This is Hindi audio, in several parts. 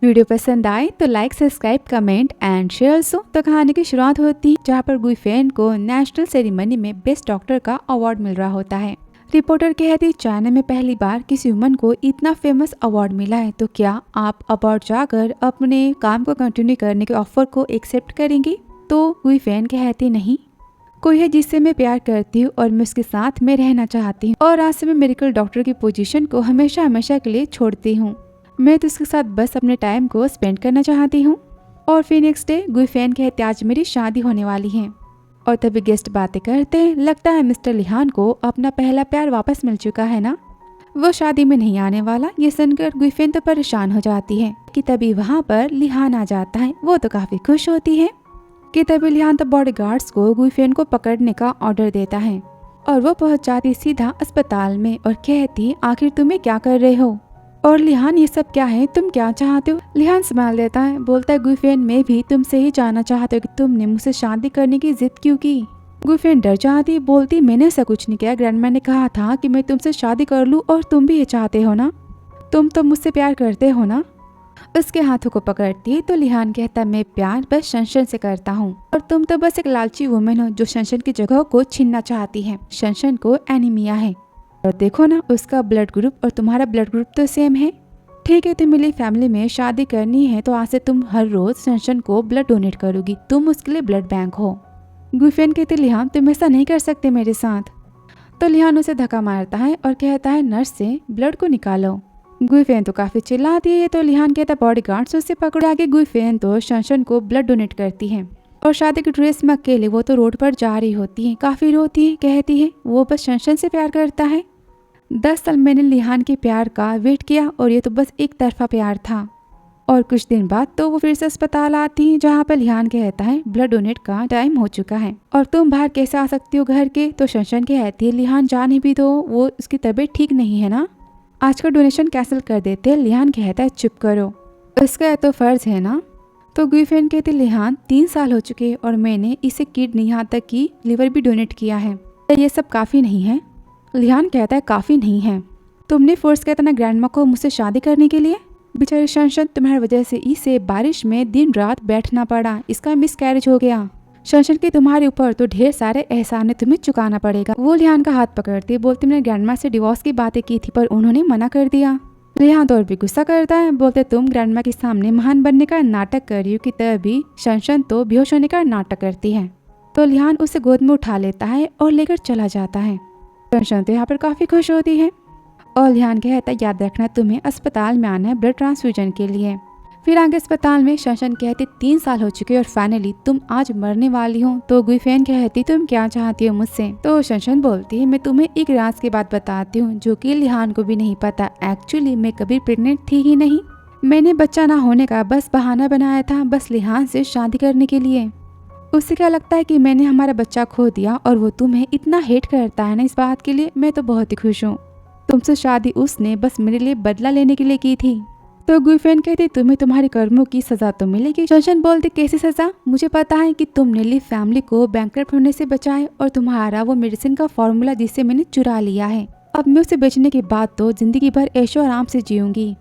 वीडियो पसंद आए तो like, subscribe, comment and share so. तो कहानी की शुरुआत होती है जहाँ पर गुइफेन को नेशनल सेरेमनी में बेस्ट डॉक्टर का अवार्ड मिल रहा होता है। रिपोर्टर कहती चाइना में पहली बार किसी वुमन को इतना फेमस अवार्ड मिला है, तो क्या आप अवार्ड जाकर अपने काम को कंटिन्यू करने के ऑफर को एक्सेप्ट करेंगी? तो गुइफेन कहती नहीं, कोई है जिससे मैं प्यार करती हूँ और मैं उसके साथ में रहना चाहती हूँ और आज से मैं मेडिकल डॉक्टर की पोजीशन को हमेशा हमेशा के लिए छोड़ती हूँ। मैं तो इसके साथ बस अपने टाइम को स्पेंड करना चाहती हूँ। और फिर नेक्स्ट डे गुइफेन कहते आज मेरी शादी होने वाली है। और तभी गेस्ट बातें करते हैं, लगता है मिस्टर लिहान को अपना पहला प्यार वापस मिल चुका है ना, वो शादी में नहीं आने वाला। ये सुनकर गुइफेन तो परेशान हो जाती है कि तभी वहाँ पर लिहान आ जाता है। वो तो काफी खुश होती है कि तभी लिहान तो बॉडीगार्ड्स को गुइफेन को पकड़ने का ऑर्डर देता है और वो पहुंच जाती सीधा अस्पताल में और कहती आखिर तुम्हें क्या कर रहे हो? और लिहान ये सब क्या है, तुम क्या चाहते हो? लिहान संभाल देता है, बोलता है गुइफेन मैं भी तुमसे ही जानना चाहती हूँ कि तुमने मुझसे शादी करने की जिद क्यों की। गुइफेन डर जाती, बोलती मैंने ऐसा कुछ नहीं किया, ग्रैंडमा ने कहा था कि मैं तुमसे शादी कर लूँ और तुम भी ये चाहते हो ना, तुम तो मुझसे प्यार करते हो ना। उसके हाथों को पकड़ती है तो लिहान कहता मैं प्यार बस शनशन से करता हूँ और तुम तो बस एक लालची वुमेन हो जो शनशन की जगह को छीनना चाहती है। शनशन को एनीमिया है और देखो ना उसका ब्लड ग्रुप और तुम्हारा ब्लड ग्रुप तो सेम है। ठीक है, तुम्हें फैमिली में शादी करनी है तो आज से तुम हर रोज शनशन को ब्लड डोनेट करोगी, तुम उसके लिए ब्लड बैंक हो। गुइफेन कहते लिहान तुम ऐसा नहीं कर सकते मेरे साथ। तो लिहान उसे धक्का मारता है और कहता है नर्स से ब्लड को निकालो। गुइफेन तो काफी चिल्लाती है तो लिहान कहता बॉडीगार्ड्स उसे पकड़ आगे गुइफेन तो शनशन को ब्लड डोनेट करती है और शादी की ड्रेस में अकेले वो तो रोड पर जा रही होती है, काफी रोती है, कहती है वो बस शनशन से प्यार करता है। 10 साल मैंने लिहान के प्यार का वेट किया और ये तो बस एक तरफा प्यार था। और कुछ दिन बाद तो वो फिर से अस्पताल आती है जहाँ पर लिहान कहता है ब्लड डोनेट का टाइम हो चुका है और तुम बाहर कैसे आ सकती हो घर के। तो शनशन कहती है लिहान जाने भी दो, वो उसकी तबीयत ठीक नहीं है ना, आज का डोनेशन कैंसिल कर देते हैं। लिहान कहता है चुप करो, उसका तो फर्ज है ना। तो गुइफेन कहते लिहान 3 साल हो चुके और मैंने इसे किडनी यहाँ तक कि लिवर भी डोनेट किया है, ये सब काफी नहीं है। लिहान कहता है काफी नहीं है, तुमने फोर्स किया था ना ग्रैंडमा को मुझसे शादी करने के लिए। बेचारे शनशन तुम्हारी वजह से इसे बारिश में दिन रात बैठना पड़ा, इसका मिसकैरेज हो गया। शनशन के तुम्हारे ऊपर तो ढेर सारे एहसान है, तुम्हें चुकाना पड़ेगा। वो लिहान का हाथ पकड़ती बोलती मैंने ग्रैंडमा से डिवोर्स की बातें की थी पर उन्होंने मना कर दिया। लिहान तो और भी गुस्सा करता है, बोलते तुम ग्रैंडमा के सामने महान बनने का नाटक कर रही हो कि तभी शनशन तो बेहोश होने का नाटक करती है। तो लिहान उसे गोद में उठा लेता है और लेकर चला जाता है। शनशन तो यहाँ पर काफी खुश होती है और लिहान कहता है याद रखना तुम्हें अस्पताल में आना है ब्लड ट्रांसफ्यूजन के लिए। फिर आगे अस्पताल में शनशन कहती 3 साल हो चुके और फाइनली तुम आज मरने वाली हो। तो गुइफेन कहती तुम क्या चाहती हो मुझसे? तो शनशन बोलती है मैं तुम्हें एक राज की बात बताती हूँ जो कि लिहान को भी नहीं पता। एक्चुअली मैं कभी प्रेग्नेंट थी ही नहीं, मैंने बच्चा ना होने का बस बहाना बनाया था, बस लिहान से शादी करने के लिए। उससे क्या लगता है कि मैंने हमारा बच्चा खो दिया और वो तुम्हें इतना हेट करता है ना, इस बात के लिए मैं तो बहुत ही खुश हूँ। तुमसे शादी उसने बस मेरे लिए बदला लेने के लिए की थी। तो गुइफेन कहती तुम्हें तुम्हारे कर्मों की सजा तो मिलेगी। शनशन बोलती कैसी सजा? मुझे पता है कि तुमने ली फैमिली को बैंकरप्ट होने से बचाए और तुम्हारा वो मेडिसिन का फॉर्मूला जिसे मैंने चुरा लिया है, अब मैं उसे बेचने के बाद तो जिंदगी भर ऐशो आराम से जीऊंगी।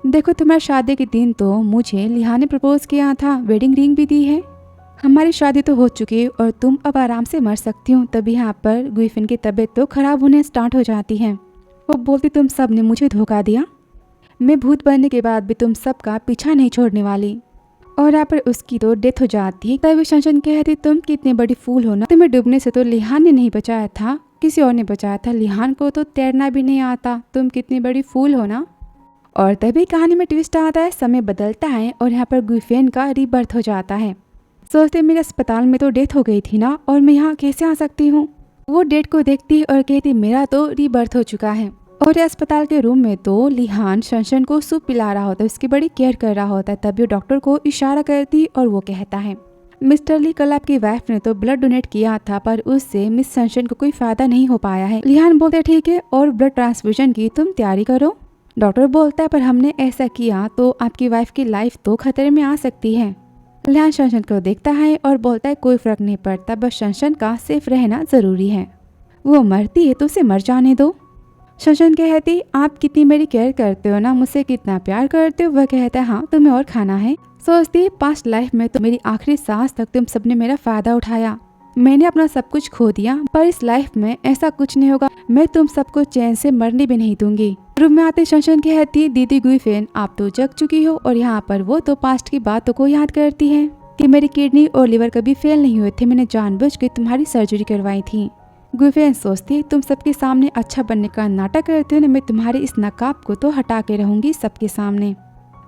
देखो तुम्हारी शादी के दिन तो मुझे लिहान ने प्रपोज किया था, वेडिंग रिंग भी दी है, हमारी शादी तो हो चुकी है और तुम अब आराम से मर सकती हो। तभी यहाँ पर गुइफेन की तबीयत तो खराब होने स्टार्ट हो जाती है। वो बोलती तुम सब ने मुझे धोखा दिया, मैं भूत बनने के बाद भी तुम सबका पीछा नहीं छोड़ने वाली। और यहाँ पर उसकी तो डेथ हो जाती है। तभी शनशन कहती तुम कितनी बड़ी फूल हो ना, तुम्हें डूबने से तो लिहान ने नहीं बचाया था, किसी और ने बचाया था, लिहान को तो तैरना भी नहीं आता, तुम कितनी बड़ी फूल हो ना। और तभी कहानी में ट्विस्ट आता है, समय बदलता है और यहाँ पर गुइफेन का रीबर्थ हो जाता है। सोचते मेरे अस्पताल में तो डेथ हो गई थी ना और मैं यहाँ कैसे आ सकती हूँ। वो डेट को देखती और कहती मेरा तो रीबर्थ हो चुका है। और अस्पताल के रूम में तो लिहान शनशन को सूप पिला रहा होता है, उसकी बड़ी केयर कर रहा होता है। तभी वो डॉक्टर को इशारा करती और वो कहता है मिस्टर ली कल आपकी वाइफ ने तो ब्लड डोनेट किया था पर उससे मिस शनशन को कोई फायदा नहीं हो पाया है। लिहान बोलते ठीक है और ब्लड ट्रांसफ्यूजन की तुम तैयारी करो। डॉक्टर बोलता है पर हमने ऐसा किया तो आपकी वाइफ की लाइफ तो खतरे में आ सकती है। लिहान शनशन को देखता है और बोलता है कोई फर्क नहीं पड़ता, बस शनशन का सेफ रहना जरूरी है, वो मरती है तो उसे मर जाने दो। शंशन कहती आप कितनी मेरी केयर करते हो ना, मुझसे कितना प्यार करते हो। वह कहता है हाँ तुम्हें और खाना है। सोचती पास्ट लाइफ में तो मेरी आखिरी सांस तक तुम सबने मेरा फायदा उठाया, मैंने अपना सब कुछ खो दिया, पर इस लाइफ में ऐसा कुछ नहीं होगा, मैं तुम सबको चैन से मरने भी नहीं दूंगी। रूम में आते शंशन कहती दीदी गुइफेन आप तो जग चुकी हो, और यहाँ पर वो तो पास्ट की बातों को याद करती है कि मेरी किडनी और लिवर कभी फेल नहीं हुए थे, मैंने जानबूझ के तुम्हारी सर्जरी करवाई थी। गुइफेन सोचती तुम सबके सामने अच्छा बनने का नाटक करते हो ना, मैं तुम्हारे इस नकाब को तो हटा के रहूंगी सबके सामने।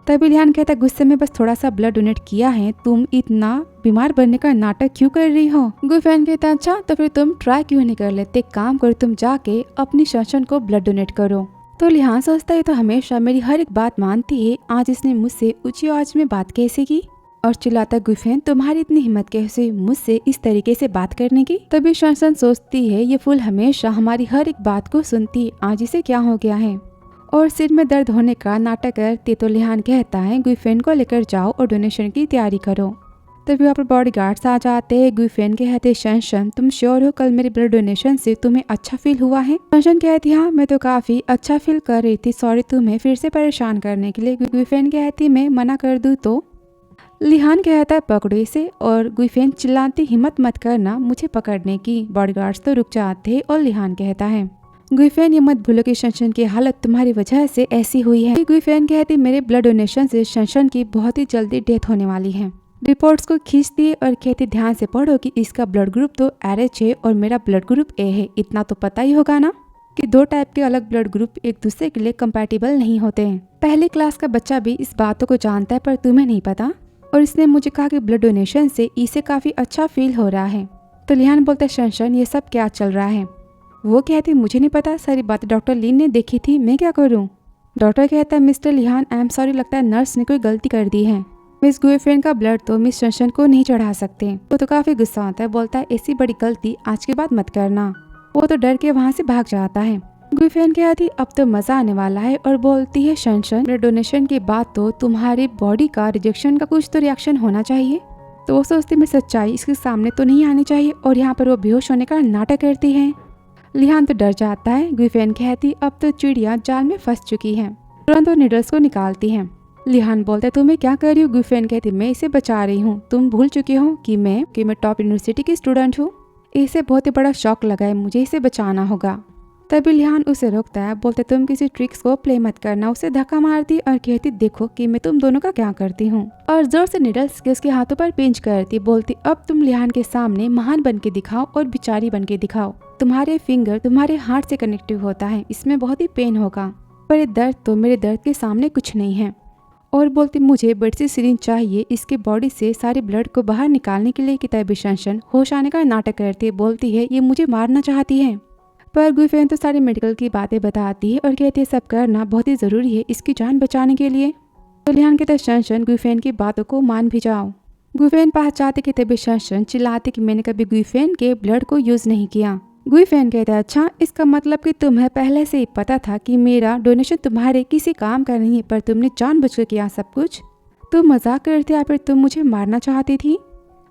तभी लिहान कहता गुस्से में बस थोड़ा सा ब्लड डोनेट किया है, तुम इतना बीमार बनने का नाटक क्यों कर रही हो। गुइफेन कहता अच्छा तो फिर तुम ट्राई क्यों नहीं कर लेते, एक काम करो तुम जाके अपनी शंशन को ब्लड डोनेट करो। तो लिहान सोचता है तो हमेशा मेरी हर एक बात मानती है, आज इसने मुझसे ऊंची आवाज में बात कैसे की, और चिल्लाता गुइफेन तुम्हारी इतनी हिम्मत कैसे मुझसे इस तरीके से बात करने की। तभी शंशन सोचती है ये फूल हमेशा हमारी हर एक बात को सुनती है, आज इसे क्या हो गया है, और सिर में दर्द होने का नाटक करती। तो लिहान कहता है गुइफेन को लेकर जाओ और डोनेशन की तैयारी करो। तभी वहाँ पर बॉडीगार्ड्स आ जाते हैं। गुइफेन कहते शंशन तुम श्योर हो कल मेरे ब्लड डोनेशन से तुम्हें अच्छा फील हुआ है। शंशन कहती हाँ मैं तो काफी अच्छा फील कर रही थी, सॉरी तुम्हें फिर से परेशान करने के लिए। गुइफेन कहती मैं मना कर दूँ तो। लिहान कहता है पकड़ो इसे, और गुइफेन चिल्लाती हिम्मत मत करना मुझे पकड़ने की। बॉडीगार्ड्स तो रुक जाते और लिहान कहता है गुइफेन ये मत भूलो कि शंशन की हालत तुम्हारी वजह से ऐसी हुई है। गुइफेन कहती मेरे ब्लड डोनेशन से शंशन की बहुत ही जल्दी डेथ होने वाली है। रिपोर्ट्स को खींचती और कहती ध्यान से पढ़ो कि इसका ब्लड ग्रुप तो RH है और मेरा ब्लड ग्रुप A है, इतना तो पता ही होगा ना कि दो टाइप के अलग ब्लड ग्रुप एक दूसरे के लिए कंपैटिबल नहीं होते हैं। पहली क्लास का बच्चा भी इस बातों को जानता है पर तुम्हें नहीं पता, और इसने मुझे कहा कि ब्लड डोनेशन से इसे काफी अच्छा फील हो रहा है। तो लिहान बोलता है शंशन ये सब क्या चल रहा है। वो कहती मुझे नहीं पता, सारी बातें डॉक्टर लिन ने देखी थी, मैं क्या करूं। डॉक्टर कहता है मिस्टर लिहान आई एम सॉरी, लगता है नर्स ने कोई गलती कर दी है, मिस गुइफेन का ब्लड तो मिस शंशन को नहीं चढ़ा सकते। वो तो काफी गुस्सा आता है, बोलता है ऐसी बड़ी गलती आज के बाद मत करना। वो तो डर के वहाँ से भाग जाता है। गुइफेन कहती अब तो मजा आने वाला है, और बोलती है शंशन ब्लड डोनेशन के बाद तो तुम्हारी बॉडी का रिजेक्शन का कुछ तो रिएक्शन होना चाहिए। तो वो सोचती मैं सच्चाई इसके सामने तो नहीं आनी चाहिए, और यहाँ पर वो बेहोश होने का नाटक करती है। लिहान तो डर जाता है। गुइफेन कहती अब तो चिड़िया जाल में फंस चुकी है, तुरंत वो नीडल्स को निकालती है। लिहान बोलता है तुम्हें क्या कर रही हो। गुइफेन कहती मैं इसे बचा रही हूँ, तुम भूल चुके हो कि मैं टॉप यूनिवर्सिटी की स्टूडेंट हूँ, इसे बहुत ही बड़ा शौक लगा है, मुझे इसे बचाना होगा। तभी लिहान उसे रोकता है, बोलते तुम किसी ट्रिक्स को प्ले मत करना। उसे धक्का मारती और कहती देखो कि मैं तुम दोनों का क्या करती हूँ, और जोर से निडल्स के उसके हाथों पर पिंच करती। बोलती अब तुम लिहान के सामने महान बन के दिखाओ और बिचारी बन के दिखाओ, तुम्हारे फिंगर तुम्हारे हार्ट से कनेक्टिव होता है, इसमें बहुत ही पेन होगा, पर ये दर्द तो मेरे दर्द के सामने कुछ नहीं है। और बोलती मुझे बड़ी सी सिरिंज चाहिए इसके बॉडी से सारे ब्लड को बाहर निकालने के लिए। किताबी शंशन होश आने का नाटक करती है, बोलती है ये मुझे मारना चाहती है, पर गुइफेन तो सारी मेडिकल की बातें बताती है और कहती है सब करना बहुत ही जरूरी है इसकी जान बचाने के लिए। तो लिहान कहता है शंशन गुइफेन की बातों को मान भी जाओ। गुइफेन पास जाते कि तभी शंशन चिल्लाती कि मैंने कभी गुइफेन के ब्लड को यूज नहीं किया। गुइफेन कहता है अच्छा इसका मतलब कि तुम्हें पहले से ही पता था कि मेरा डोनेशन तुम्हारे किसी काम का नहीं है, पर तुमने जानबूझकर किया सब कुछ, तुम मजाक करते या फिर तुम मुझे मारना चाहती थी।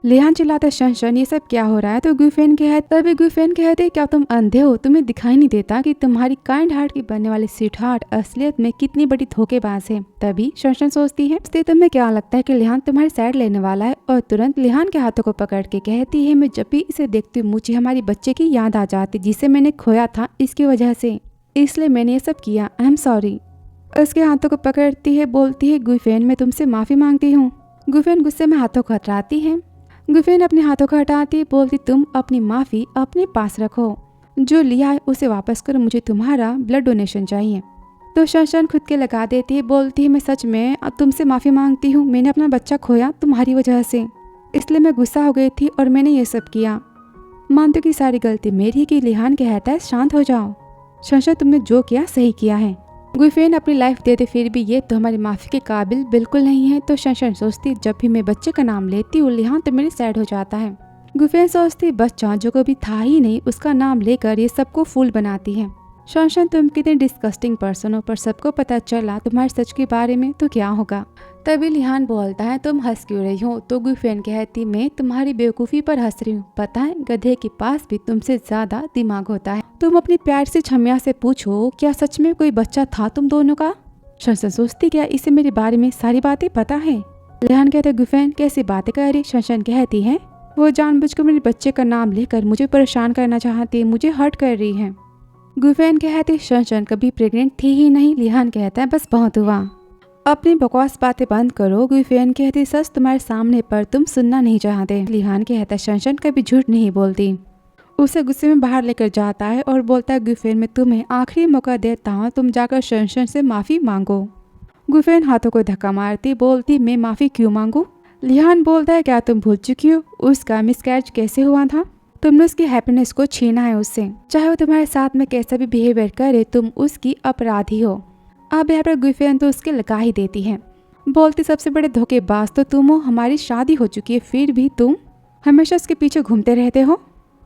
लिहान चिल्लाता शंशन ये सब क्या हो रहा है। तो गुइफेन तभी गुइफेन कहते क्या तुम अंधे हो, तुम्हें दिखाई नहीं देता कि तुम्हारी काइंड हार्ट की बनने वाली स्वीट हार्ट असलियत में कितनी बड़ी धोखेबाज है। तभी शंशन सोचती है तुम्हें क्या लगता है कि लिहान तुम्हारी साइड लेने वाला है, और तुरंत लिहान के हाथों को पकड़ के कहती है मैं जब भी इसे देखती हूँ मुझे हमारी बच्चे की याद आ जाती जिसे मैंने खोया था इसकी वजह से, इसलिए मैंने ये सब किया, आई एम सॉरी। उसके हाथों को पकड़ती है, बोलती है गुइफेन मैं तुमसे माफी मांगती हूँ। गुइफेन गुस्से में हाथों को हटाती है। गुइफेन अपने हाथों को हटाती बोलती तुम अपनी माफी अपने पास रखो, जो लिया है उसे वापस करो, मुझे तुम्हारा ब्लड डोनेशन चाहिए। तो शंशन खुद के लगा देती है, बोलती है मैं सच में अब तुमसे माफी मांगती हूँ, मैंने अपना बच्चा खोया तुम्हारी वजह से, इसलिए मैं गुस्सा हो गई थी और मैंने ये सब किया। मानती कि सारी गलती मेरी की। लिहान कहता है शांत हो जाओ शंशन, तुमने जो किया सही किया है। गुइफेन अपनी लाइफ देते फिर भी ये तो हमारी माफी के काबिल बिल्कुल नहीं है। तो शंशन सोचती जब भी मैं बच्चे का नाम लेती हूँ लिहान तो मेरे सैड हो जाता है। गुइफेन सोचती बच्चा जो कभी था ही नहीं उसका नाम लेकर ये सबको फूल बनाती है। शंशन तुम कितने डिस्कस्टिंग पर्सन हो, पर सबको पता चला तुम्हारे सच के बारे में तो क्या होगा। तभी लिहान बोलता है तुम हंस क्यों रही हो? तो गुफेन कहती मैं तुम्हारी बेवकूफ़ी पर हंस रही हूँ। पता है गधे के पास भी तुमसे ज्यादा दिमाग होता है। तुम अपनी प्यार से छमिया से पूछो क्या सच में कोई बच्चा था तुम दोनों का? शंशन सोचती क्या इसे मेरे बारे में सारी बातें पता है? लिहान कहते गुफेन कैसी बातें कर रही? शंशन कहती है वो जानबूझकर मेरे बच्चे का नाम लेकर मुझे परेशान करना चाहती है, मुझे हर्ट कर रही है। गुफेन कहती शंशन कभी प्रेग्नेंट थी ही नहीं। लिहान कहता है बस बहुत हुआ, अपनी बकवास बातें बंद करो। गुफेन कहती सच तुम्हारे सामने पर तुम सुनना नहीं चाहते। लिहान कहता शंशन कभी झूठ नहीं बोलती। उसे गुस्से में बाहर लेकर जाता है और बोलता है गुफेन मैं तुम्हें आखिरी मौका देता हूँ, तुम जाकर शंशन से माफ़ी मांगो। गुफेन हाथों को धक्का मारती बोलती मैं माफ़ी क्यों मांगू? लिहान बोलता है क्या तुम भूल चुकी हो उसका मिसकैरेज कैसे हुआ था? तुमने उसकी हैप्पीनेस को छीना है उससे, चाहे वो तुम्हारे साथ में कैसा भी बिहेवियर करे तुम उसकी अपराधी हो। अब यहाँ पर गुफेन तो उसके लगा ही देती है, बोलती सबसे बड़े धोखेबाज तो तुम हो, हमारी शादी हो चुकी है फिर भी तुम हमेशा उसके पीछे घूमते रहते हो।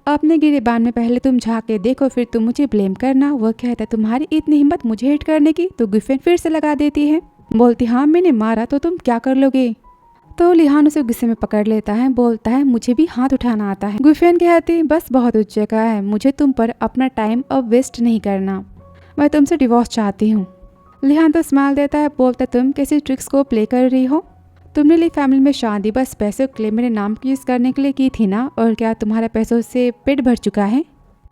अपने गिरेबान में पहले तुम झाँक के देखो फिर तुम मुझे ब्लेम करना। वो कहता तुम्हारी इतनी हिम्मत मुझे हिट करने की? तो गुफेन फिर से लगा देती है, बोलती हाँ मैंने मारा तो तुम क्या कर लोगे? तो लिहान उसे गुस्से में पकड़ लेता है, बोलता है मुझे भी हाथ उठाना आता है। गुफेन कहती बस बहुत उच्च जगह है, मुझे तुम पर अपना टाइम अब वेस्ट नहीं करना, मैं तुमसे डिवोर्स चाहती हूँ। लिहान तो स्माइल देता है, बोलता तुम कैसी ट्रिक्स को प्ले कर रही हो? तुमने ली फैमिली में शादी बस पैसों के लिए मेरे नाम की यूज़ करने के लिए की थी ना, और क्या तुम्हारे पैसों से पेट भर चुका है?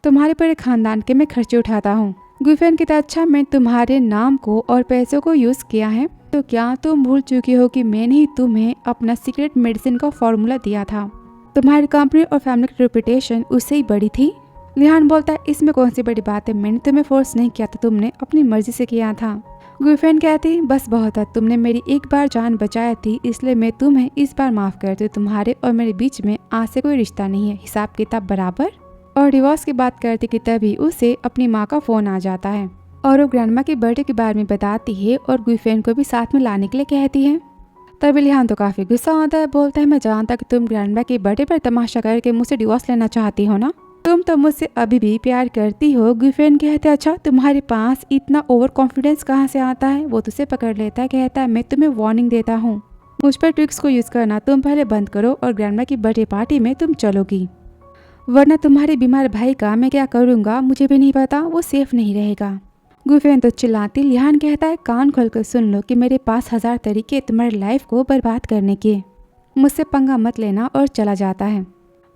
तुम्हारे पूरे खानदान के मैं खर्चे उठाता हूँ। गुफेन कहता अच्छा मैं तुम्हारे नाम को और पैसों को यूज़ किया है तो क्या तुम भूल चुकी हो कि मैंने ही तुम्हें अपना सीक्रेट मेडिसिन का फॉर्मूला दिया था? तुम्हारी कंपनी और फैमिली की रेपुटेशन उससे ही बड़ी थी। लिहान बोलता है इसमें कौन सी बड़ी बात है, मैंने तुम्हें फोर्स नहीं किया था, तुमने अपनी मर्जी से किया था। गुफेन कहती बस बहुत है, तुमने मेरी एक बार जान बचाई थी इसलिए मैं तुम्हें इस बार माफ़ करती हूँ। तुम्हारे और मेरे बीच में आज से कोई रिश्ता नहीं है, हिसाब किताब बराबर। और डिवोर्स की बात करती कि तभी उसे अपनी माँ का फ़ोन आ जाता है और वो ग्रैंडमा के बर्थडे के बारे में बताती है और गुफेन को भी साथ में लाने के लिए कहती है। तभी लिहान तो काफ़ी गुस्सा होता है, बोलता है मैं जानता कि तुम ग्रैंडमा के बर्थडे पर तमाशा करके मुझसे डिवोर्स लेना चाहती हो ना, तुम तो मुझसे अभी भी प्यार करती हो। गुफेन कहते अच्छा तुम्हारे पास इतना ओवर कॉन्फिडेंस कहाँ से आता है? वो तुझसे पकड़ लेता है, कहता है मैं तुम्हें वार्निंग देता हूँ, मुझ पर ट्रिक्स को यूज़ करना तुम पहले बंद करो और ग्रैंडमा की बर्थडे पार्टी में तुम चलोगी, वरना तुम्हारे बीमार भाई का मैं क्या करूँगा मुझे भी नहीं पता, वो सेफ नहीं रहेगा। गुफेन तो चिल्लाती। लिहान कहता है कान खोलकर सुन लो कि मेरे पास 1000 तरीके तुम्हारी लाइफ को बर्बाद करने के, मुझसे पंगा मत लेना, और चला जाता है।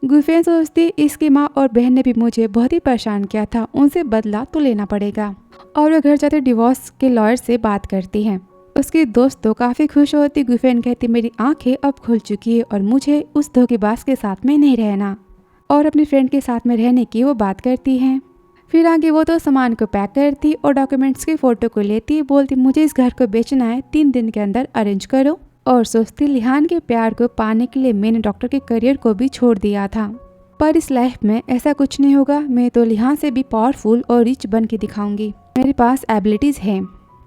गुफेन सोचती इसकी माँ और बहन ने भी मुझे बहुत ही परेशान किया था, उनसे बदला तो लेना पड़ेगा। और वो घर जाते डिवोर्स के लॉयर से बात करती है। उसकी दोस्त तो काफ़ी खुश होती। गुफेन कहती मेरी आंखें अब खुल चुकी है और मुझे उस धोखेबाज के साथ में नहीं रहना, और अपनी फ्रेंड के साथ में रहने की वो बात करती है। फिर आगे वो तो सामान को पैक करती और डॉक्यूमेंट्स की फ़ोटो को लेती, बोलती मुझे इस घर को बेचना है, 3 दिन के अंदर अरेंज करो। और सोचती लिहान के प्यार को पाने के लिए मैंने डॉक्टर के करियर को भी छोड़ दिया था, पर इस लाइफ में ऐसा कुछ नहीं होगा, मैं तो लिहान से भी पावरफुल और रिच बन के दिखाऊंगी, मेरे पास एबिलिटीज़ हैं।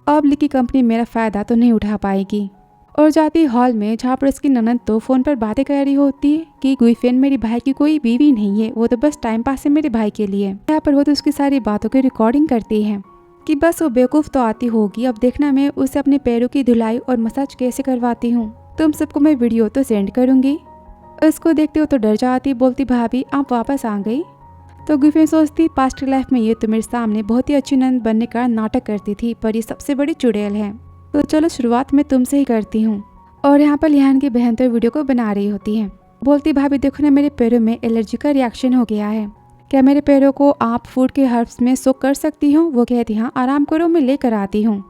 अब लिकी कंपनी मेरा फ़ायदा तो नहीं उठा पाएगी। और जाती हॉल में जहाँ पर उसकी ननद तो फ़ोन पर बातें कर रही होती है कि गुफेन मेरे भाई की कोई बीवी नहीं है, वो तो बस टाइम पास है मेरे भाई के लिए। यहाँ पर वो तो उसकी सारी बातों की रिकॉर्डिंग करती है कि बस वो बेवकूफ़ तो आती होगी, अब देखना मैं उसे अपने पैरों की धुलाई और मसाज कैसे करवाती हूँ, तुम सबको मैं वीडियो तो सेंड करूँगी। उसको देखते हो तो डर जाती, बोलती भाभी आप वापस आ गई। तो गुफेन सोचती पास्ट लाइफ में ये तो मेरे सामने बहुत ही अच्छी नंद बनने का नाटक करती थी, पर ये सबसे बड़ी चुड़ैल है, तो चलो शुरुआत मैं तुमसे ही करती हूँ। और यहाँ पर लिहान की बहन तो वीडियो को बना रही होती है, बोलती भाभी देखो ना मेरे पैरों में एलर्जी का रिएक्शन हो गया है, क्या मेरे पैरों को आप फूड के हर्ब्स में सोक कर सकती हो? वो कहती हाँ आराम करो मैं लेकर आती हूँ।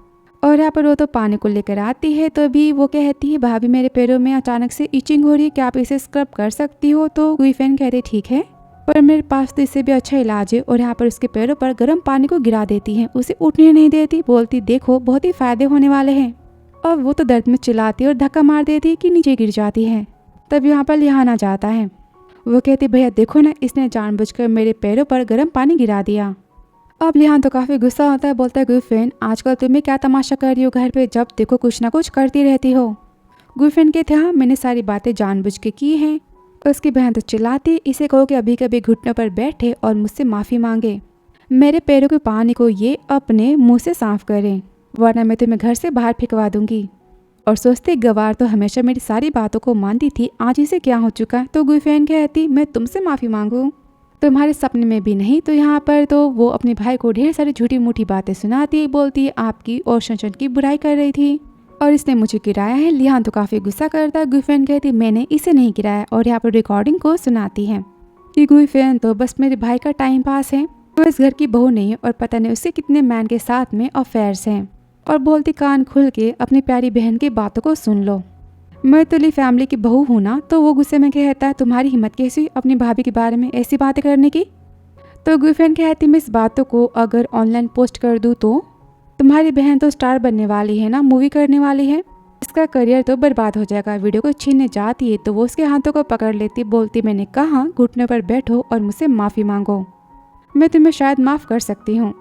और यहाँ पर वो तो पानी को लेकर आती है, तो भी वो कहती है भाभी मेरे पैरों में अचानक से इचिंग हो रही है, क्या आप इसे स्क्रब कर सकती हो? तो गुफेन कहते ठीक है, पर मेरे पास तो इससे भी अच्छा इलाज है। और यहाँ पर उसके पैरों पर गर्म पानी को गिरा देती है, उसे उठने नहीं देती, बोलती देखो बहुत ही फायदे होने वाले हैं। और वो तो दर्द में चिल्लाती और धक्का मार देती कि नीचे गिर जाती है। तब यहाँ पर लिहान आ जाता है, वो कहती भैया देखो ना इसने जानबूझकर मेरे पैरों पर गर्म पानी गिरा दिया। अब लिहान तो काफ़ी गुस्सा होता है, बोलता है गुफेन आजकल तुम्हें क्या तमाशा कर रही हो, घर पे जब देखो कुछ ना कुछ करती रहती हो। गुफेन कहते हाँ मैंने सारी बातें जानबूझ के की हैं। उसकी बहन तो चिल्लाती इसे कहो कि अभी कभी घुटनों पर बैठे और मुझसे माफ़ी मांगे, मेरे पैरों के पानी को ये अपने मुँह से साफ करें, वरना मैं तुम्हें घर से बाहर फेंकवा दूंगी। और सोचते गवार तो हमेशा मेरी सारी बातों को मानती थी, आज इसे क्या हो चुका। तो गुइफेन कहती मैं तुमसे माफ़ी मांगू, तुम्हारे सपने में भी नहीं। तो यहाँ पर तो वो अपने भाई को ढेर सारी झूठी मूठी बातें सुनाती, बोलती आपकी और शंशन की बुराई कर रही थी और इसने मुझे गिराया है। लिहान तो काफ़ी गुस्सा करता है। गुइफेन कहती मैंने इसे नहीं गिराया और यहाँ पर रिकॉर्डिंग को सुनाती है कि गुइफेन तो बस मेरे भाई का टाइम पास है, वो इस घर की बहू नहीं है और पता नहीं उससे कितने मैन के साथ में अफेयर्स हैं। और बोलती कान खुल के अपनी प्यारी बहन की बातों को सुन लो, मैं तो ली फैमिली की बहू हूँ ना। तो वो गुस्से में कहता है तुम्हारी हिम्मत कैसी अपनी भाभी के बारे में ऐसी बातें करने की। तो गुइफेन कहती मैं इस बातों को अगर ऑनलाइन पोस्ट कर दूँ तो तुम्हारी बहन तो स्टार बनने वाली है ना, मूवी करने वाली है, इसका करियर तो बर्बाद हो जाएगा। वीडियो को छीनने जाती है तो वो उसके हाथों को पकड़ लेती, बोलती मैंने कहा घुटने पर बैठो और मुझसे माफ़ी मांगो, मैं तुम्हें शायद माफ़ कर सकती हूँ।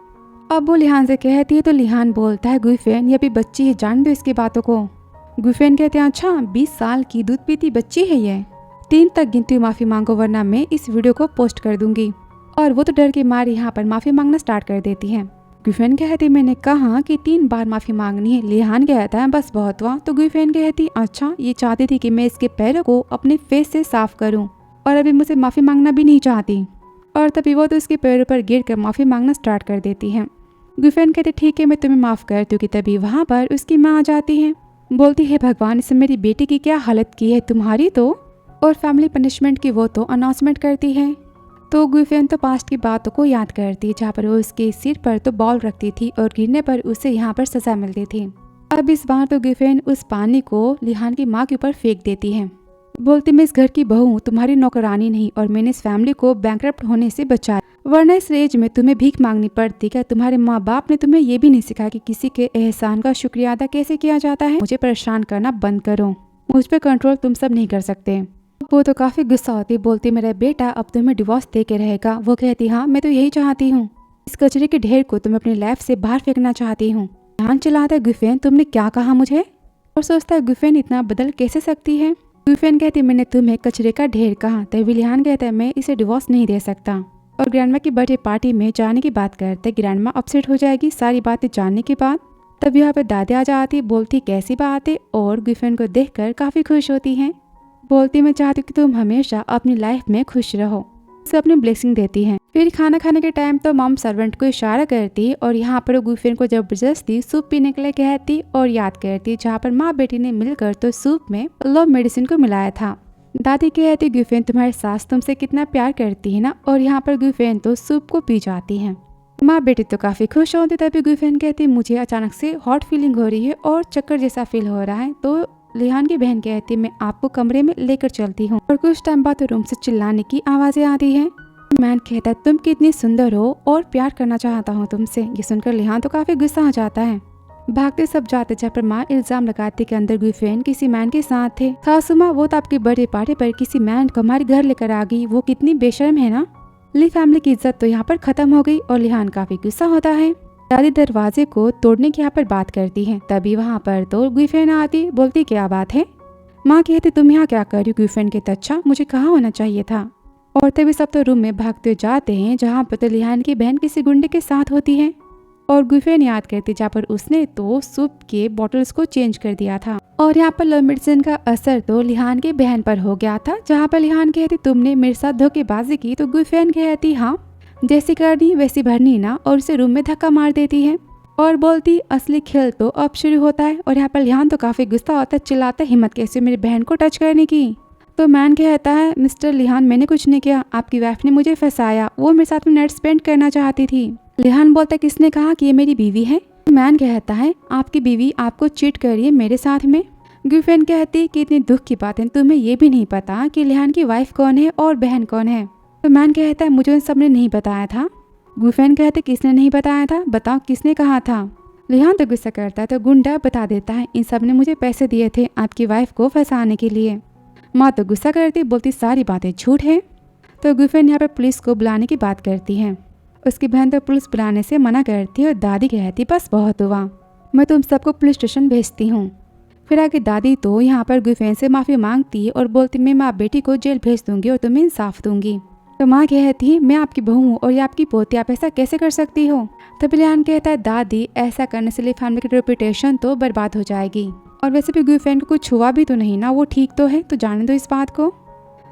अब वो लिहान से कहती है तो लिहान बोलता है गुइफेन ये भी बच्ची है, जान दो इसकी बातों को। गुइफेन कहते हैं अच्छा 20 साल की दूध पीती बच्ची है ये, 3 तक गिनती माफ़ी मांगो वरना मैं इस वीडियो को पोस्ट कर दूंगी। और वो तो डर के मारे यहाँ पर माफ़ी मांगना स्टार्ट कर देती है। गुइफेन कहती मैंने कहा कि 3 बार माफ़ी मांगनी है। लिहान कहता है बस बहुत हुआ। तो गुइफेन कहती अच्छा ये चाहती थी कि मैं इसके पैरों को अपने फेस से साफ करूँ और अभी मुझे माफ़ी मांगना भी नहीं चाहती। और तभी वो तो उसके पैरों पर गिर कर माफ़ी मांगना स्टार्ट कर देती है। गुइफेन कहते ठीक है मैं तुम्हें माफ़ करती हूँ। कि तभी वहाँ पर उसकी माँ आ जाती है, बोलती है भगवान इसने मेरी बेटी की क्या हालत की है तुम्हारी तो। और फैमिली पनिशमेंट की वो तो अनाउंसमेंट करती है। तो गुइफेन तो पास्ट की बातों को याद करती है जहाँ पर वो उसके सिर पर तो बॉल रखती थी और गिरने पर उसे यहाँ पर सजा मिलती थी। अब इस बार तो गुइफेन उस पानी को लिहान की माँ के ऊपर फेंक देती है, बोलती मैं इस घर की बहू हूँ, तुम्हारी नौकरानी नहीं, और मैंने इस फैमिली को बैंकरप्ट होने से बचाया, वरना इस एज में तुम्हें भीख मांगनी पड़ती। क्या तुम्हारे माँ बाप ने तुम्हें ये भी नहीं सिखाया कि किसी के एहसान का शुक्रिया अदा कैसे किया जाता है। मुझे परेशान करना बंद करो, मुझ पर कंट्रोल तुम सब नहीं कर सकते। वो तो काफी गुस्सा होती, बोलती मेरा बेटा अब तुम्हें डिवोर्स दे के रहेगा। वो कहती हाँ मैं तो यही चाहती हूँ, इस कचरे के ढेर को तुम्हें अपनी लाइफ से बाहर फेंकना चाहती हूँ। ध्यान चलाता है गुइफेन तुमने क्या कहा मुझे, और सोचता है गुइफेन इतना बदल कैसे सकती है। गुइफेन कहती मैंने तुम्हें कचरे का ढेर कहा। तभी लिहान कहता है मैं इसे डिवोर्स नहीं दे सकता। और ग्रैंडमा की बर्थडे पार्टी में जाने की बात करते, ग्रैंडमा अपसेट हो जाएगी सारी बातें जानने के बाद। तब यहाँ पर दादी आ जाती, बोलती कैसी बात है, और गुइफेन को देखकर काफी खुश होती हैं, बोलती मैं चाहती हूँ कि तुम हमेशा अपनी लाइफ में खुश रहो, उसे अपनी ब्लेसिंग देती हैं। फिर खाना खाने के टाइम तो मॉम सर्वेंट को इशारा करती और यहाँ पर गुइफेन को जबरदस्ती सूप पीने के लिए कहती और याद करती जहाँ पर माँ बेटी ने मिलकर तो सूप में लव मेडिसिन को मिलाया था। दादी कहती गुइफेन तुम्हारी सास तुमसे कितना प्यार करती है ना, और यहाँ पर गुइफेन तो सूप को पी जाती है। माँ बेटी तो काफी खुश होती। तभी गुइफेन कहती मुझे अचानक से हॉट फीलिंग हो रही है और चक्कर जैसा फील हो रहा है। तो लिहान की बहन कहती मैं आपको कमरे में लेकर चलती हूँ। और कुछ टाइम बाद रूम से चिल्लाने की आवाजें आती हैं। मैन कहता है तुम कितनी सुंदर हो और प्यार करना चाहता हूँ तुमसे। ये सुनकर लिहान तो काफी गुस्सा हो जाता है। भागते सब जाते जहाँ पर माँ इल्जाम लगाती कि अंदर गुइफेन किसी मैन के साथ थे। सासू माँ वो तो आपकी बर्थडे पार्टी पर किसी मैन को हमारे घर लेकर आ गई, वो कितनी बेशर्म है ना। ली फैमिली की इज्जत तो यहाँ पर खत्म हो गई और लिहान काफी गुस्सा होता है। दादी दरवाजे को तोड़ने की यहाँ पर बात करती है। तभी वहाँ पर तो गुइफेन आती, बोलती क्या बात है। माँ कहती तुम यहाँ क्या कर रही हो। गुइफेन कहते अच्छा मुझे कहाँ होना चाहिए था। और तभी सब तो रूम में भागते जाते हैं जहाँ पर तो लिहान की बहन किसी गुंडे के साथ होती है। और गुइफेन याद करती जहाँ पर उसने तो सूप के बॉटल्स को चेंज कर दिया था। और यहाँ पर लव मेडिसिन का असर तो लिहान की बहन पर हो गया था। जहाँ पर लिहान कहती तुमने मेरे साथ धोखेबाजी की। तो गुइफेन कहती हाँ जैसी करनी वैसी भरनी ना, और उसे रूम में धक्का मार देती है और बोलती असली खेल तो अब शुरू होता है। और यहाँ पर लिहान तो काफी गुस्सा होता है, चिल्लाता हिम्मत कैसे मेरी बहन को टच करने की। तो मैन कहता है मिस्टर लिहान मैंने कुछ नहीं किया, आपकी वाइफ ने मुझे फंसाया, वो मेरे साथ में नाइट स्पेंड करना चाहती थी। लिहान बोलता है किसने कहा कि ये मेरी बीवी है। मैन कहता है आपकी बीवी आपको चीट कर रही है मेरे साथ में। गुइफेन कहती कि इतनी दुख की बात है, तुम्हें ये भी नहीं पता कि लिहान की वाइफ कौन है और बहन कौन है। तो मैन कहता है मुझे उन सब ने नहीं बताया था। गुइफेन कहते किसने नहीं बताया था, बताओ किसने कहा था। लिहान तो गुस्सा करता है तो गुंडा बता देता है इन सब ने मुझे पैसे दिए थे आपकी वाइफ को फंसाने के लिए। माँ तो गुस्सा करती, बोलती सारी बातें झूठ है। तो गुइफेन यहाँ पर पुलिस को बुलाने की बात करती है। उसकी बहन तो पुलिस बुलाने से मना करती है और दादी कहती बस बहुत हुआ, मैं तुम सबको पुलिस स्टेशन भेजती हूँ। फिर आगे दादी तो यहाँ पर गुइफेन से माफ़ी मांगती है और बोलती मैं माँ बेटी को जेल भेज दूंगी और तुम्हें इंसाफ दूंगी। तो माँ कहती मैं आपकी बहू हूँ और ये आपकी पोती, आप ऐसा कैसे कर सकती हो। तभी लिहान कहता है दादी ऐसा करने से लिए फैमिली की रेपुटेशन तो बर्बाद हो जाएगी। और वैसे भी गुईफेन को कुछ हुआ भी तो नहीं ना, वो ठीक तो है, तो जाने दो इस बात को।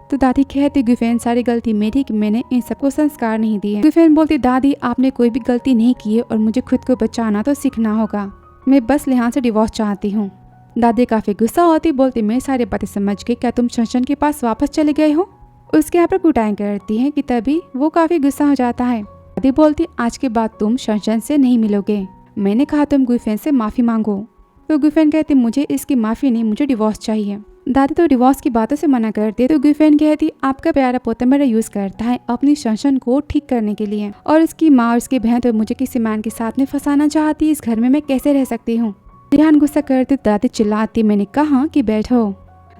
तो दादी कहती गुईफेन सारी गलती मेरी कि मैंने इन सबको संस्कार नहीं दिए। गुईफेन बोलती दादी आपने कोई भी गलती नहीं की है और मुझे खुद को बचाना तो सीखना होगा, मैं बस लिहान से डिवोर्स चाहती हूँ। दादी काफी गुस्सा होती, बोलती मैं सारी बातें समझ गई, क्या तुम शंशन के पास वापस चले गए हो। उसके यहाँ पर कुटाई करती है कि तभी वो काफी गुस्सा हो जाता है। दादी बोलती आज के बाद तुम शंशन से नहीं मिलोगे, मैंने कहा तुम गुईफेन से माफी मांगो। तो गुईफेन कहती मुझे इसकी माफी नहीं, मुझे डिवोर्स चाहिए। दादी तो डिवोर्स की बातों से मना करती है। तो गुईफेन कहती आपका प्यारा पोता मेरा यूज करता है अपनी शंशन को ठीक करने के लिए, और उसकी माँ और उसकी बहन तो मुझे किसी मैन के साथ में फंसाना चाहती है, इस घर में मैं कैसे रह सकती हूँ। लिहान गुस्सा करती, दादी चिल्लाती मैंने कहा कि बैठो।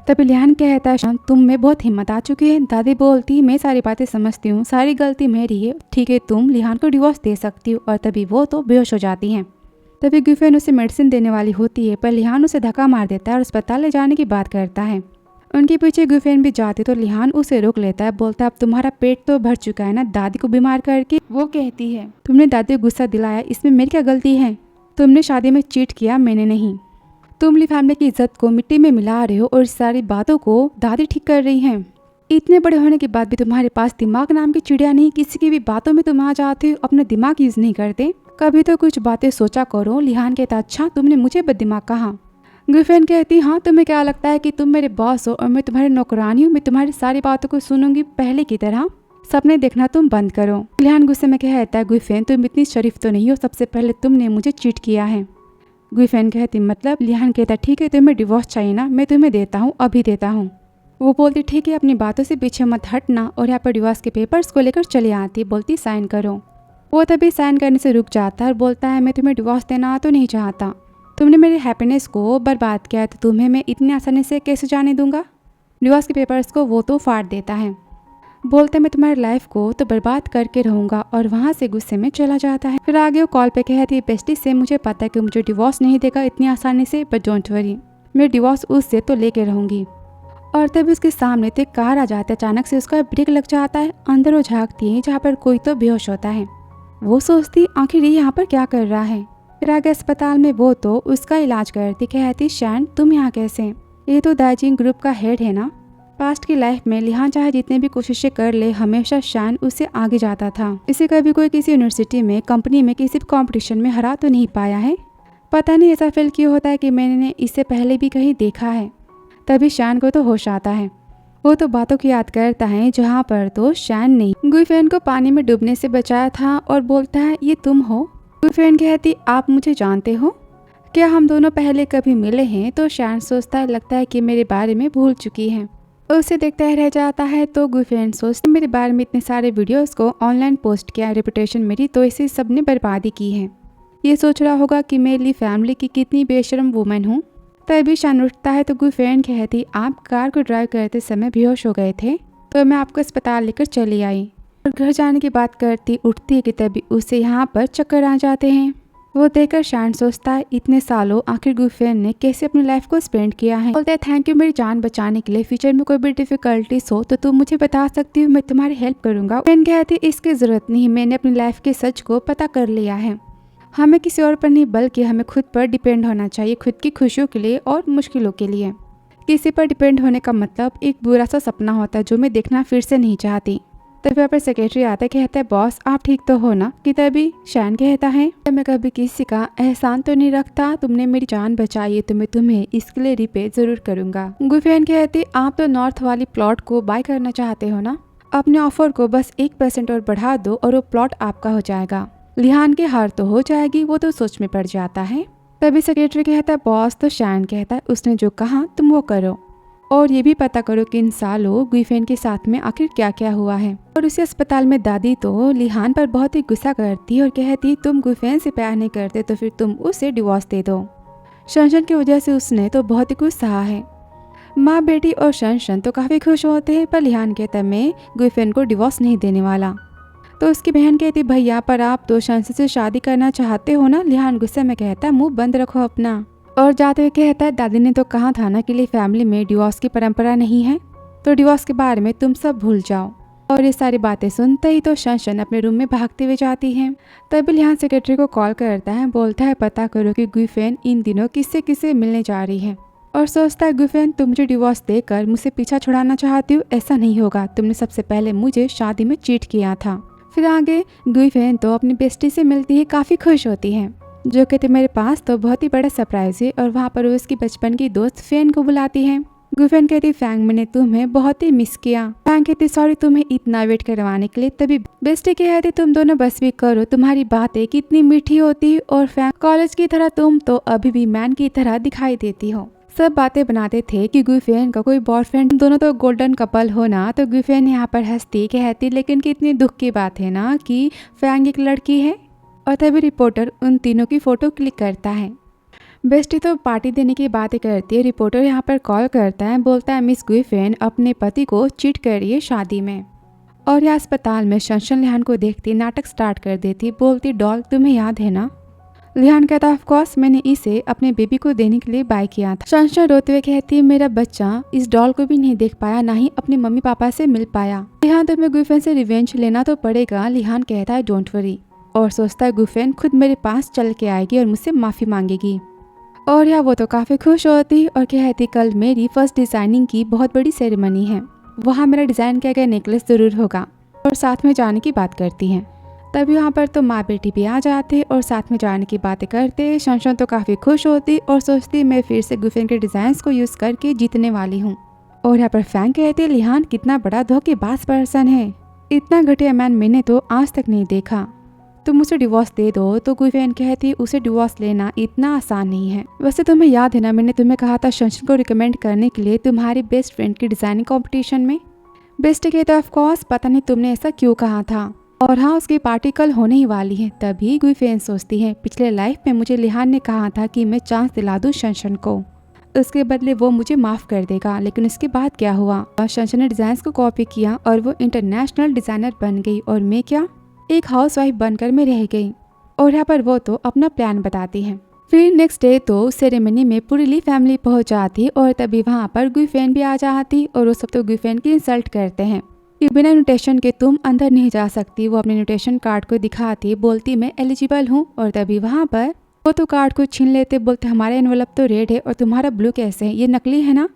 तभी लिहान कहता है तुम में बहुत हिम्मत आ चुकी है। दादी बोलती मैं सारी बातें समझती हूँ, सारी गलती मेरी है, ठीक है तुम लिहान को डिवोर्स दे सकती हो। और तभी वो तो बेहोश हो जाती है। तभी गुईफेन उसे मेडिसिन देने वाली होती है, पर लिहान उसे धक्का मार देता है और अस्पताल ले जाने की बात करता है। उनके पीछे गुईफेन भी जाती तो लिहान उसे रोक लेता है, बोलता है अब तुम्हारा पेट तो भर चुका है ना दादी को बीमार करके। वो कहती है तुमने दादी को गुस्सा दिलाया, इसमें मेरी क्या गलती है, तुमने शादी में चीट किया, मैंने नहीं। तुम ली फैमिली की इज्जत को मिट्टी में मिला रहे हो और इस सारी बातों को दादी ठीक कर रही हैं। इतने बड़े होने के बाद भी तुम्हारे पास दिमाग नाम की चिड़िया नहीं, किसी की भी बातों में तुम आ जाते हो, अपना दिमाग यूज नहीं करते, कभी तो कुछ बातें सोचा करो। लिहान कहता अच्छा तुमने मुझे बददिमाग कहा। गुईफेन कहती हाँ तुम्हें क्या लगता है कि तुम मेरे बॉस हो और मैं तुम्हारी नौकरानी हूँ, मैं तुम्हारी सारी बातों को सुनूंगी पहले की तरह, सपने देखना तुम बंद करो। लिहान गुस्से में कहता है गुईफेन तुम इतनी शरीफ तो नहीं हो, सबसे पहले तुमने मुझे चीट किया है। गुईफेन कहती मतलब। लिहान कहता ठीक है तुम्हें डिवोर्स चाहिए ना, मैं तुम्हें देता हूँ, अभी देता हूँ। वो बोलती ठीक है अपनी बातों से पीछे मत हटना, और यहाँ पर डिवोर्स के पेपर्स को लेकर चली आती, बोलती साइन करो। वो तभी साइन करने से रुक जाता है और बोलता है मैं तुम्हें डिवोर्स देना तो नहीं चाहता, तुमने मेरे हैप्पीनेस को बर्बाद किया है, तो तुम्हें मैं इतनी आसानी से कैसे जाने दूंगा। डिवोर्स के पेपर्स को वो तो फाड़ देता है, बोलते मैं तुम्हारी लाइफ को तो बर्बाद करके रहूंगा, और वहाँ से गुस्से में चला जाता है। फिर आगे वो कॉल पे कहती है बेस्टी से मुझे पता है कि मुझे डिवोर्स नहीं देगा इतनी आसानी से, बट डोंट वरी मैं डिवोर्स उससे तो लेके रहूंगी। और तभी उसके सामने तो एक कार आ जाता है, अचानक से उसका ब्रेक लग जाता है, अंदर वो झाँकती है जहाँ पर कोई तो बेहोश होता है। वो सोचती आखिर ये यहाँ पर क्या कर रहा है। फिर आगे अस्पताल में वो तो उसका इलाज करती, कहती शैन तुम यहाँ कैसे, ये तो दार्जिलिंग ग्रुप का हेड है ना। पास्ट की लाइफ में लिहान चाहे जितने भी कोशिशें कर ले, हमेशा शैन उससे आगे जाता था। इसे कभी कोई किसी यूनिवर्सिटी में, कंपनी में, किसी भी कॉम्पिटिशन में हरा तो नहीं पाया है। पता नहीं ऐसा फील क्यों होता है कि मैंने इससे पहले भी कहीं देखा है। तभी शैन को तो होश आता है, वो तो बातों की याद करता है जहाँ पर तो शैन नहीं गुईफेन को पानी में डूबने से बचाया था, और बोलता है ये तुम हो। गुईफेन कहती आप मुझे जानते हो, क्या हम दोनों पहले कभी मिले हैं। तो शैन सोचता है लगता है कि मेरे बारे में भूल चुकी है, उसे देखता ही रह जाता है। तो गुईफेन सोचती मेरे बारे में इतने सारे वीडियोस को ऑनलाइन पोस्ट किया, रेपुटेशन मेरी तो इसे सबने बर्बादी की है। ये सोच रहा होगा कि मेरी फैमिली की कितनी बेशर्म वुमेन हूँ। तभी शैन उठता है तो गुईफेन कहती आप कार को ड्राइव करते समय बेहोश हो गए थे, तो मैं आपको अस्पताल लेकर चली आई। और घर जाने की बात करती उठती है कि तभी उसे यहाँ पर चक्कर आ जाते हैं। वो देखकर शैन सोचता है इतने सालों आखिर गुईफेन ने कैसे अपनी लाइफ को स्पेंड किया है। बोलते हैं थैंक यू मेरी जान बचाने के लिए, फ्यूचर में कोई भी डिफिकल्टीज हो तो तुम मुझे बता सकती हो, मैं तुम्हारी हेल्प करूंगा। गुईफेन कहती इसकी जरूरत नहीं, मैंने अपनी लाइफ के सच को पता कर लिया है। हमें किसी और पर नहीं बल्कि हमें खुद पर डिपेंड होना चाहिए, खुद की खुशियों के लिए और मुश्किलों के लिए। किसी पर डिपेंड होने का मतलब एक बुरा सा सपना होता है जो मैं देखना फिर से नहीं चाहती। तभी वहाँ पर सेक्रेटरी आता है, कहता है बॉस आप ठीक तो हो ना। कि तभी शैन कहता है मैं कभी किसी का एहसान तो नहीं रखता, तुमने मेरी जान बचाई है तो मैं तुम्हें इसके लिए रिपे जरूर करूंगा। गुईफेन कहती आप तो नॉर्थ वाली प्लॉट को बाय करना चाहते हो ना, अपने ऑफर को बस 1% और बढ़ा दो और वो प्लॉट आपका हो जाएगा। लिहान की हार तो हो जाएगी। वो तो सोच में पड़ जाता है। तभी सेक्रेटरी कहता है बॉस। तो शैन कहता है उसने जो कहा तुम वो करो, और ये भी पता करो कि इन सालों गुईफेन के साथ में आखिर क्या क्या हुआ है। और उसी अस्पताल में दादी तो लिहान पर बहुत ही गुस्सा करती और कहती तुम गुईफेन से प्यार नहीं करते तो फिर तुम उसे डिवोर्स दे दो। शंशन की वजह से उसने तो बहुत ही कुछ सहा है। माँ बेटी और शंशन तो काफी खुश होते हैं, पर लिहान कहता है मैं गुईफेन को डिवोर्स नहीं देने वाला। तो उसकी बहन कहती भैया पर आप तो शंशन से शादी करना चाहते हो ना। लिहान गुस्से में कहता है मुंह बंद रखो अपना, और जाते हुए कहता है दादी ने तो कहा था ना कि लिए फैमिली में डिवोर्स की परंपरा नहीं है, तो डिवोर्स के बारे में तुम सब भूल जाओ। और ये सारी बातें सुनते ही तो शनशन अपने रूम में भागते हुए जाती है। तभी लिहान सेक्रेटरी को कॉल करता है, बोलता है पता करो कि गुइफेन इन दिनों किससे किससे मिलने जा रही है। और सोचता है गुइफेन तुम मुझे डिवोर्स देकर मुझसे पीछा छुड़ाना चाहती हो, ऐसा नहीं होगा, तुमने सबसे पहले मुझे शादी में चीट किया था। फिर आगे गुइफेन तो अपनी बेस्टी से मिलती है, काफी खुश होती है, जो कहते मेरे पास तो बहुत ही बड़ा सरप्राइज है। और वहाँ पर वो उसकी बचपन की दोस्त फैन को बुलाती है। गुइफेन कहती फैंग मैंने तुम्हें बहुत ही मिस किया। फैंग कहती सॉरी तुम्हें इतना वेट करवाने के लिए। तभी बेस्टी कहती तुम दोनों बस भी करो, तुम्हारी बातें कितनी मीठी होती। और फैंग कॉलेज की तरह तुम तो अभी भी मैन की तरह दिखाई देती हो। सब बातें बनाते थे कि गुइफेन का कोई बॉयफ्रेंड, दोनों तो गोल्डन कपल हो ना। तो गुइफेन यहाँ पर हंसती कहती लेकिन कितनी दुख की बात है ना कि फैंग एक लड़की है। और तभी रिपोर्टर उन तीनों की फोटो क्लिक करता है। बेस्टी तो पार्टी देने की बातें करती है। रिपोर्टर यहाँ पर कॉल करता है, बोलता है मिस गुइफेन अपने पति को चीट कर रही है शादी में। और यह अस्पताल में शनशन लिहान को देखती नाटक स्टार्ट कर देती, बोलती डॉल तुम्हें याद है ना। लिहान कहता ऑफ कोर्स मैंने इसे अपने बेबी को देने के लिए बाय किया था। शनशन रोते हुए कहती मेरा बच्चा इस डॉल को भी नहीं देख पाया, ना ही अपने मम्मी पापा से मिल पाया। लिहान तुम्हें गुइफेन से रिवेंज लेना तो पड़ेगा। लिहान कहता है डोंट वरी, और सोचता है गुइफेन खुद मेरे पास चल के आएगी और मुझसे माफी मांगेगी। और या वो तो काफी खुश होती और कहती कल मेरी फर्स्ट डिजाइनिंग की बहुत बड़ी सेरेमनी है, वहाँ मेरा डिजाइन किया गया नेकलेस जरूर होगा। और साथ में जाने की बात करती हैं। तब यहाँ पर तो माँ बेटी भी आ जाते और साथ में जाने की बातें करते। शनशन तो काफी खुश होती और सोचती मैं फिर से गुइफेन के डिजाइन को यूज करके जीतने वाली हूँ। और यहाँ पर फैंग कहते लिहान कितना बड़ा धोखेबाज पर्सन है, इतना घटिया मैन मैंने तो आज तक नहीं देखा, तुम उसे डिवोर्स दे दो। तो गुइफेन कहती उसे डिवोर्स लेना इतना आसान नहीं है। वैसे तुम्हें याद है ना मैंने तुम्हें कहा था शनशन को रिकमेंड करने के लिए तुम्हारी बेस्ट फ्रेंड की डिजाइनिंग कंपटीशन में। बेस्ट कहता ऑफ कोर्स पता नहीं तुमने ऐसा क्यों कहा था। और हाँ उसकी पार्टी कल होने ही वाली है। तभी गुइफेन सोचती है पिछले लाइफ में मुझे लिहान ने कहा था कि मैं चांस दिला दूं शनशन को, उसके बदले वो मुझे माफ कर देगा। लेकिन उसके बाद क्या हुआ, शनशन ने डिजाइन को कॉपी किया और वो इंटरनेशनल डिजाइनर बन गई और मैं क्या एक हाउसवाइफ बनकर मैं रह गई। और यहाँ पर वो तो अपना प्लान बताती है। फिर नेक्स्ट डे तो सेरेमनी में पूरी ली फैमिली पहुंच जाती और तभी वहाँ पर गुइफेन भी आ जाती और वो सब तो गुइफेन की इंसल्ट करते हैं कि बिना इन्विटेशन के तुम अंदर नहीं जा सकती। वो अपने इन्विटेशन कार्ड को दिखाती, बोलती मैं एलिजिबल हूँ। और तभी वहाँ पर वो तो कार्ड को छीन लेते, बोलते हमारा एनवेलप तो रेड है और तुम्हारा ब्लू कैसे है, ये नकली है ना।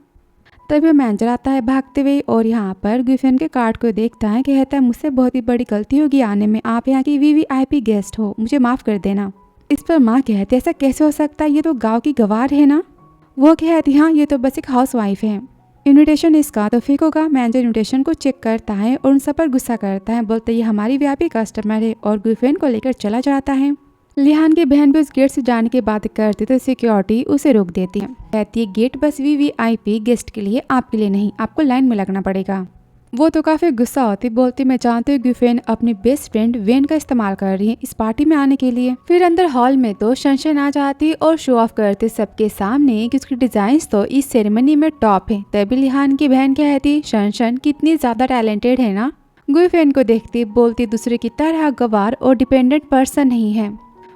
तभी मैनेजर आता है भागते हुए और यहाँ पर गुइफेन के कार्ड को देखता है, कहता है मुझसे बहुत ही बड़ी गलती होगी आने में, आप यहाँ की वीवीआईपी गेस्ट हो, मुझे माफ कर देना। इस पर माँ कहती ऐसा कैसे हो सकता है, ये तो गांव की गवार है ना। वो कहती हाँ ये तो बस एक हाउस वाइफ है, इन्विटेशन इसका तो फेक होगा। मैनेजर इन्विटेशन को चेक करता है और उन सब पर गुस्सा करता है, बोलते ये हमारी वीआईपी कस्टमर है और गुइफेन को लेकर चला जाता है। लिहान की बहन भी उस गेट से जाने की बात करती तो सिक्योरिटी उसे रोक देती है, कहती है गेट बस वीवीआईपी गेस्ट के लिए, आपके लिए नहीं, आपको लाइन में लगना पड़ेगा। वो तो काफी गुस्सा होती, बोलती मैं जानती हूँ गुइफेन अपनी बेस्ट फ्रेंड वेन का इस्तेमाल कर रही है इस पार्टी में आने के लिए। फिर अंदर हॉल में तो शनशन आ जाती और शो ऑफ करते सबके सामने कि उसकी डिजाइन्स तो इस सेरेमनी में टॉप है। तभी लिहान की बहन कहती शनशन कितनी ज्यादा टैलेंटेड है ना। गुइफेन को देखती बोलती दूसरे की तरह गवार और डिपेंडेंट पर्सन नहीं है।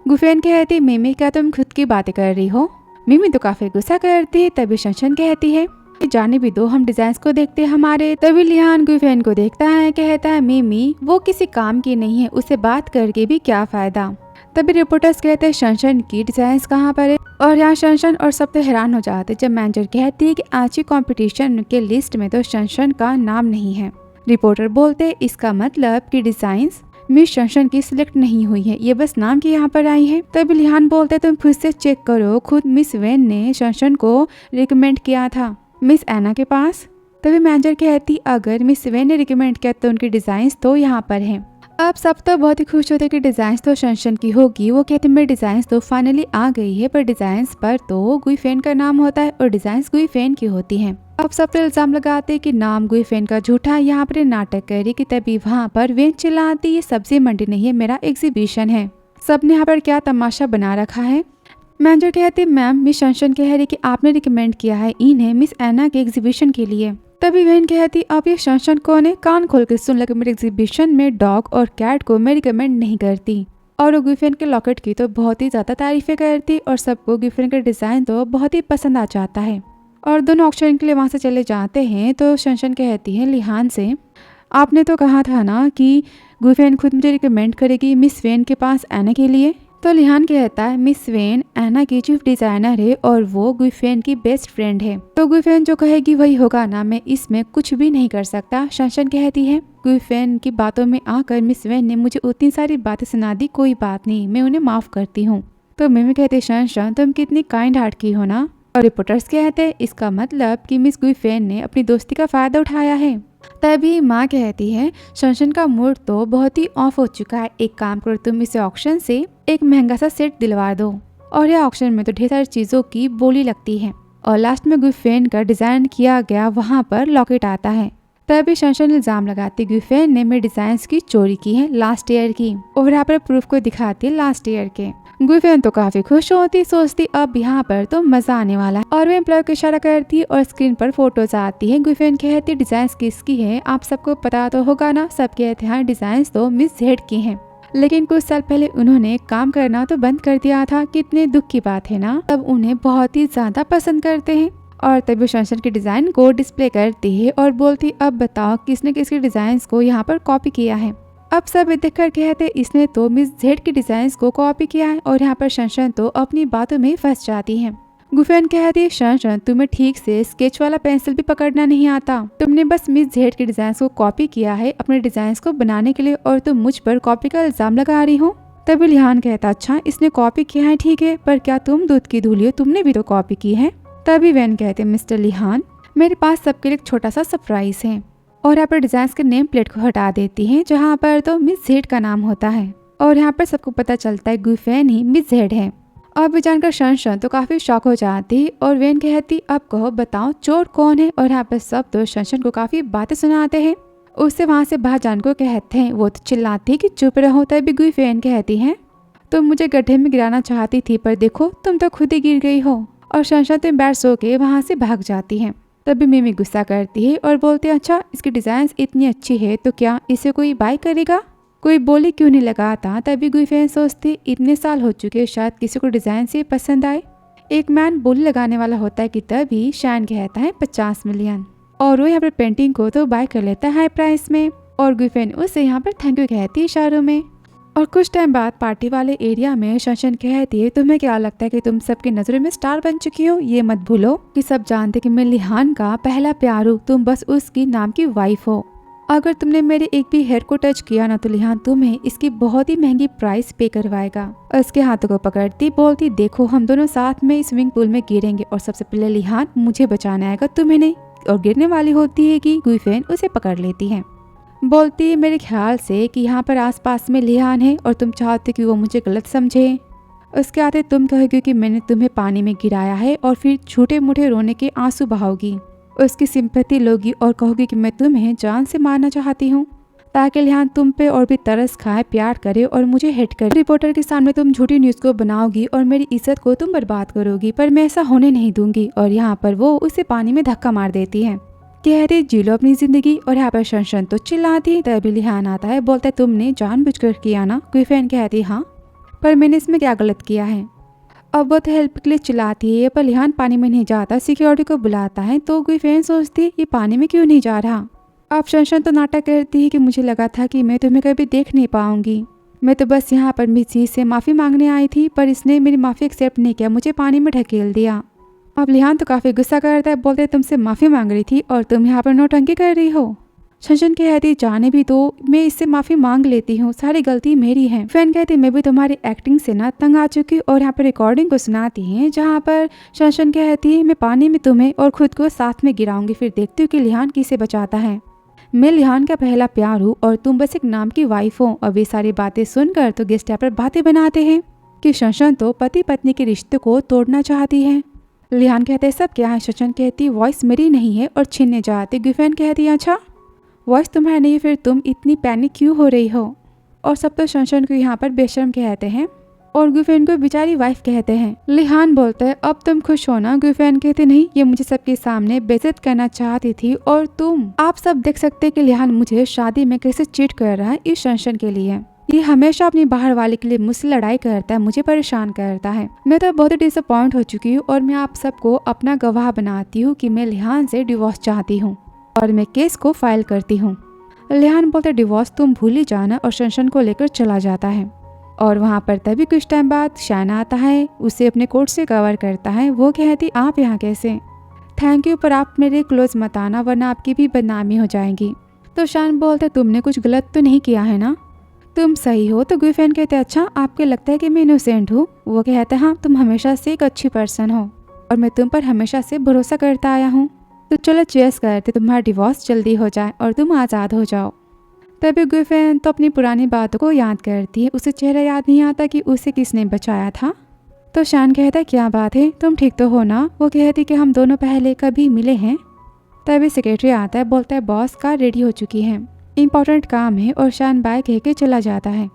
गुइफेन कहती मिमी क्या तुम खुद की बातें कर रही हो। मिमी तो काफी गुस्सा करती है। तभी शनशन कहती है जाने भी दो, हम डिजाइन्स को देखते हैं हमारे। तभी लिहान गुइफेन को देखता है, कहता है मिमी वो किसी काम की नहीं है, उससे बात करके भी क्या फायदा। तभी रिपोर्टर्स कहते हैं शनशन की डिजाइन्स कहाँ पर है। और यहाँ शनशन और सब तो हैरान हो जाते जब मैनेजर कहती है कि आज की कॉम्पिटिशन के लिस्ट में तो शनशन का नाम नहीं है। रिपोर्टर बोलते इसका मतलब कि डिजाइन्स मिस शनशन की सिलेक्ट नहीं हुई है, ये बस नाम की यहाँ पर आई है। तभी लिहान बोलते तुम खुद से चेक करो, खुद मिस वेन ने शनशन को रिकमेंड किया था मिस एना के पास। तभी मैनेजर कहती अगर मिस वेन ने रिकमेंड किया तो उनकी डिजाइन्स तो यहाँ पर है। अब सब तो बहुत ही खुश होते कि डिजाइन्स तो शनशन की होगी। वो कहते मेरी डिजाइन्स तो फाइनली आ गई है, पर डिजाइन्स पर तो गुइफेन का नाम होता है और डिजाइन्स गुइफेन की होती हैं। अब सब तो इल्जाम लगाते कि नाम गुइफेन का झूठा, यहाँ पर नाटक करी कि तभी वहाँ पर वेन चिल्लाती ये सब्जी मंडी नहीं है, मेरा एग्जीबिशन है, सबने यहाँ पर क्या तमाशा बना रखा है। मैनेजर कहती मैम मिस शनशन कह रही कि आपने रिकमेंड किया है इन्हें मिस एना के एग्जीबिशन के लिए। तभी वेन कहती अब ये शनशन कौन है, कान खोल के सुन लगे, मेरे एग्जीबिशन में डॉग और कैट को मैं रिकमेंड नहीं करती। और वो गुइफेन के लॉकेट की तो बहुत ही ज्यादा तारीफें करती और सबको गुइफेन का डिजाइन तो बहुत ही पसंद आ जाता है। और दोनों ऑक्शन के लिए वहाँ से चले जाते हैं। तो शनशन कहती है लिहान से आपने तो कहा था ना कि गुइफेन खुद मुझे रिकमेंड करेगी मिस वेन के पास आने के लिए। तो लिहान कहता है मिस वेन एना की चीफ डिजाइनर है और वो गुइफेन की बेस्ट फ्रेंड है, तो गुइफेन जो कहेगी वही होगा ना, मैं इसमें कुछ भी नहीं कर सकता। शनशन कहती है गुइफेन की बातों में आकर मिस वेन ने मुझे उतनी सारी बातें सुना दी, कोई बात नहीं, मैं उन्हें माफ करती हूँ। तो मिमी कहते शनशन तुम कितनी काइंड हार्ट की हो ना। और रिपोर्टर्स कहते हैं इसका मतलब कि मिस गुइफेन ने अपनी दोस्ती का फायदा उठाया है। तभी माँ कहती है शनशन का मूड तो बहुत ही ऑफ हो चुका है, एक काम करो तुम इसे ऑक्शन से एक महंगा सा सेट दिलवा दो। और यह ऑक्शन में तो ढेर सारी चीजों की बोली लगती है और लास्ट में गुइफेन का डिजाइन किया गया वहाँ पर लॉकेट आता है। तभी शनशन इल्जाम लगाती गुइफेन ने मेरे डिजाइन की चोरी की है लास्ट ईयर की, और यहाँ पर प्रूफ को दिखाती है लास्ट ईयर के। गुइफेन तो काफी खुश होती, सोचती अब यहाँ पर तो मजा आने वाला है, और वे एम्प्लॉय को इशारा करती और स्क्रीन पर फोटोज आती है। गुइफेन कहती डिजाइन किसकी है आप सबको पता तो होगा ना। सब कहते हैं डिजाइन तो मिस जेड की हैं, लेकिन कुछ साल पहले उन्होंने काम करना तो बंद कर दिया था, कितने दुख की बात है ना। तब उन्हें बहुत ही ज्यादा पसंद करते हैं। और तभी शनशन के डिजाइन को डिस्प्ले करती है और बोलती अब बताओ किसने किसके डिजाइन को यहाँ पर कॉपी किया है। अब सब देखकर कहते इसने तो मिस जेड के डिजाइन को कॉपी किया है, और यहाँ पर शनशन तो अपनी बातों में फंस जाती है। गुइफेन कहती शनशन तुम्हें ठीक से स्केच वाला पेंसिल भी पकड़ना नहीं आता, तुमने बस मिस जेड के डिजाइन को कॉपी किया है अपने डिजाइन को बनाने के लिए, और तुम मुझ पर कॉपी का इल्जाम लगा रही हो। तभी लिहान कहता अच्छा इसने कॉपी किया है ठीक है, पर क्या तुम दूध की धूली हो, तुमने भी तो कॉपी की है। तभी वैन कहते मिस्टर लिहान मेरे पास सबके लिए एक छोटा सा सरप्राइज है, और यहाँ पर डिजाइन के नेम प्लेट को हटा देती है जहाँ पर तो मिस जेड का नाम होता है, और यहाँ पर सबको पता चलता है गुइफेन ही मिस जेड है। अब जानकर शनशन तो काफी शॉक हो जाती और वेन कहती अब कहो बताओ चोर कौन है, और यहाँ पर सब तो शनशन को काफी बातें सुनाते हैं। उससे वहाँ से बाहर जान को कहते हैं, वो तो चिल्लाती है कि चुप रहो। तभी गुइफेन कहती है तुम मुझे गड्ढे में गिराना चाहती थी, पर देखो तुम तो खुद ही गिर गई हो। और शनशन तो बैठ सो के वहाँ से भाग जाती है। तभी मिमी गुस्सा करती है और बोलती है अच्छा इसकी डिजाइन इतनी अच्छी है तो क्या इसे कोई बाय करेगा, कोई बोली क्यों नहीं लगाता। तभी गुइफेन सोचती इतने साल हो चुके शायद किसी को डिजाइन से पसंद आए। एक मैन बोली लगाने वाला होता है कि तभी शैन कहता है 50 मिलियन, और वो यहाँ पर पेंटिंग को तो बाय कर लेता है हाई प्राइस में, और गुइफेन उसे यहाँ पर थैंक यू कहती है इशारों में। और कुछ टाइम बाद पार्टी वाले एरिया में शनशन कहती है तुम्हें क्या लगता है कि तुम सबकी नजरों में स्टार बन चुकी हो, ये मत भूलो कि सब जानते कि मैं लिहान का पहला प्यार हूँ, तुम बस उसकी नाम की वाइफ हो। अगर तुमने मेरे एक भी हेयर को टच किया ना तो लिहान तुम्हें इसकी बहुत ही महंगी प्राइस पे करवाएगा। और उसके हाथों को पकड़ती बोलती देखो हम दोनों साथ में इस स्विमिंग पूल में गिरेंगे और सबसे पहले लिहान मुझे बचाने आएगा तुम्हें नहीं। और गिरने वाली होती है कि गुइफेन उसे पकड़ लेती है, बोलती है मेरे ख्याल से कि यहाँ पर आसपास में लिहान है और तुम चाहते कि वो मुझे गलत समझे। उसके आते तुम कहोगे कि मैंने तुम्हें पानी में गिराया है और फिर छोटे मोटे रोने के आंसू बहाओगी, उसकी सिंपैथी लोगी और कहोगी कि मैं तुम्हें जान से मारना चाहती हूँ ताकि लिहान तुम पे और भी तरस खाए, प्यार करे और मुझे हिट करे। रिपोर्टर के सामने तुम झूठी न्यूज़ को बनाओगी और मेरी इज्जत को तुम बर्बाद करोगी, पर मैं ऐसा होने नहीं दूंगी। और यहाँ पर वो उसे पानी में धक्का मार देती है, कहते जी लो अपनी जिंदगी। और यहाँ पर शनशन तो चिल्लाती है। तभी लिहान आता है, बोलता है तुमने जानबूझकर किया ना। गुइफेन कहती हाँ, पर मैंने इसमें क्या गलत किया है। अब वो तो हेल्प के लिए चिल्लाती है, पर लिहान पानी में नहीं जाता, सिक्योरिटी को बुलाता है। तो गुइफेन सोचती है ये पानी में क्यों नहीं जा रहा। अब शनशन तो नाटक करती है कि मुझे लगा था कि मैं तुम्हें कभी देख नहीं पाऊंगी, मैं तो बस यहाँ पर मिस जी से माफ़ी मांगने आई थी, पर इसने मेरी माफ़ी एक्सेप्ट नहीं किया, मुझे पानी में ढकेल दिया। अब लिहान तो काफ़ी गुस्सा करता है, बोलते तुमसे माफ़ी मांग रही थी और तुम यहाँ पर नौटंकी कर रही हो। शनशन कहती जाने भी तो मैं इससे माफ़ी मांग लेती हूँ, सारी गलती मेरी है। फैन कहती मैं भी तुम्हारी एक्टिंग से ना तंग आ चुकी। और यहाँ पर रिकॉर्डिंग को सुनाती हैं जहाँ पर शनशन कहती है मैं पानी में तुम्हें और खुद को साथ में गिराऊंगी, फिर देखती हूँ कि लिहान किसे बचाता है। मैं लिहान का पहला प्यार हूँ और तुम बस एक नाम की वाइफ हो। अब ये सारी बातें सुनकर तो गेस्ट यहाँ पर बातें बनाते हैं कि शनशन तो पति पत्नी के रिश्ते को तोड़ना चाहती है। लिहान कहते सब क्या है। शनशन कहती वॉइस मेरी नहीं है और छीनने जाती। गुइफेन कहती अच्छा वॉइस तुम्हारा नहीं, फिर तुम इतनी पैनिक क्यों हो रही हो। और सब तो शनशन को यहाँ पर बेशर्म कहते हैं और गुइफेन को बेचारी वाइफ कहते हैं। लिहान बोलता है अब तुम खुश हो ना। गुइफेन कहते नहीं, ये मुझे सबके सामने बेइज्जत करना चाहती थी और आप सब देख सकते कि लिहान मुझे शादी में कैसे चीट कर रहा है इस शनशन के लिए। ये हमेशा अपनी बाहर वाले के लिए मुझसे लड़ाई करता है, मुझे परेशान करता है। मैं तो बहुत ही डिसअपॉइंट हो चुकी हूँ और मैं आप सबको अपना गवाह बनाती हूँ कि मैं लिहान से डिवोर्स चाहती हूँ और मैं केस को फाइल करती हूँ। लिहान बोलता डिवोर्स तुम भूल ही जाना और शनशन को लेकर चला जाता है। और वहाँ पर तभी कुछ टाइम बाद शान आता है, उसे अपने कोट से कवर करता है। वो कहती आप यहाँ कैसे? थैंक यू, पर आप मेरे क्लोज मत आना वरना आपकी भी बदनामी हो जाएगी। तो शान बोलता तुमने कुछ गलत तो नहीं किया है ना? तुम सही हो। तो गुइफेन कहते अच्छा आपको लगता है कि मैं इनोसेंट हूँ? वो कहता हाँ, तुम हमेशा से एक अच्छी पर्सन हो और मैं तुम पर हमेशा से भरोसा करता आया हूँ। तो चलो चीयर्स करते, तुम्हारा डिवोर्स जल्दी हो जाए और तुम आज़ाद हो जाओ। तभी गुइफेन तो अपनी पुरानी बातों को याद करती है। उसे चेहरा याद नहीं आता कि उसे किसने बचाया था। तो शान कहता है क्या बात है, तुम ठीक तो हो ना? वो कहती कि हम दोनों पहले कभी मिले हैं। तभी सेक्रेटरी आता है, बोलता है बॉस कार रेडी हो चुकी है, इम्पोर्टेंट काम है। और शान बाय कह के चला जाता है।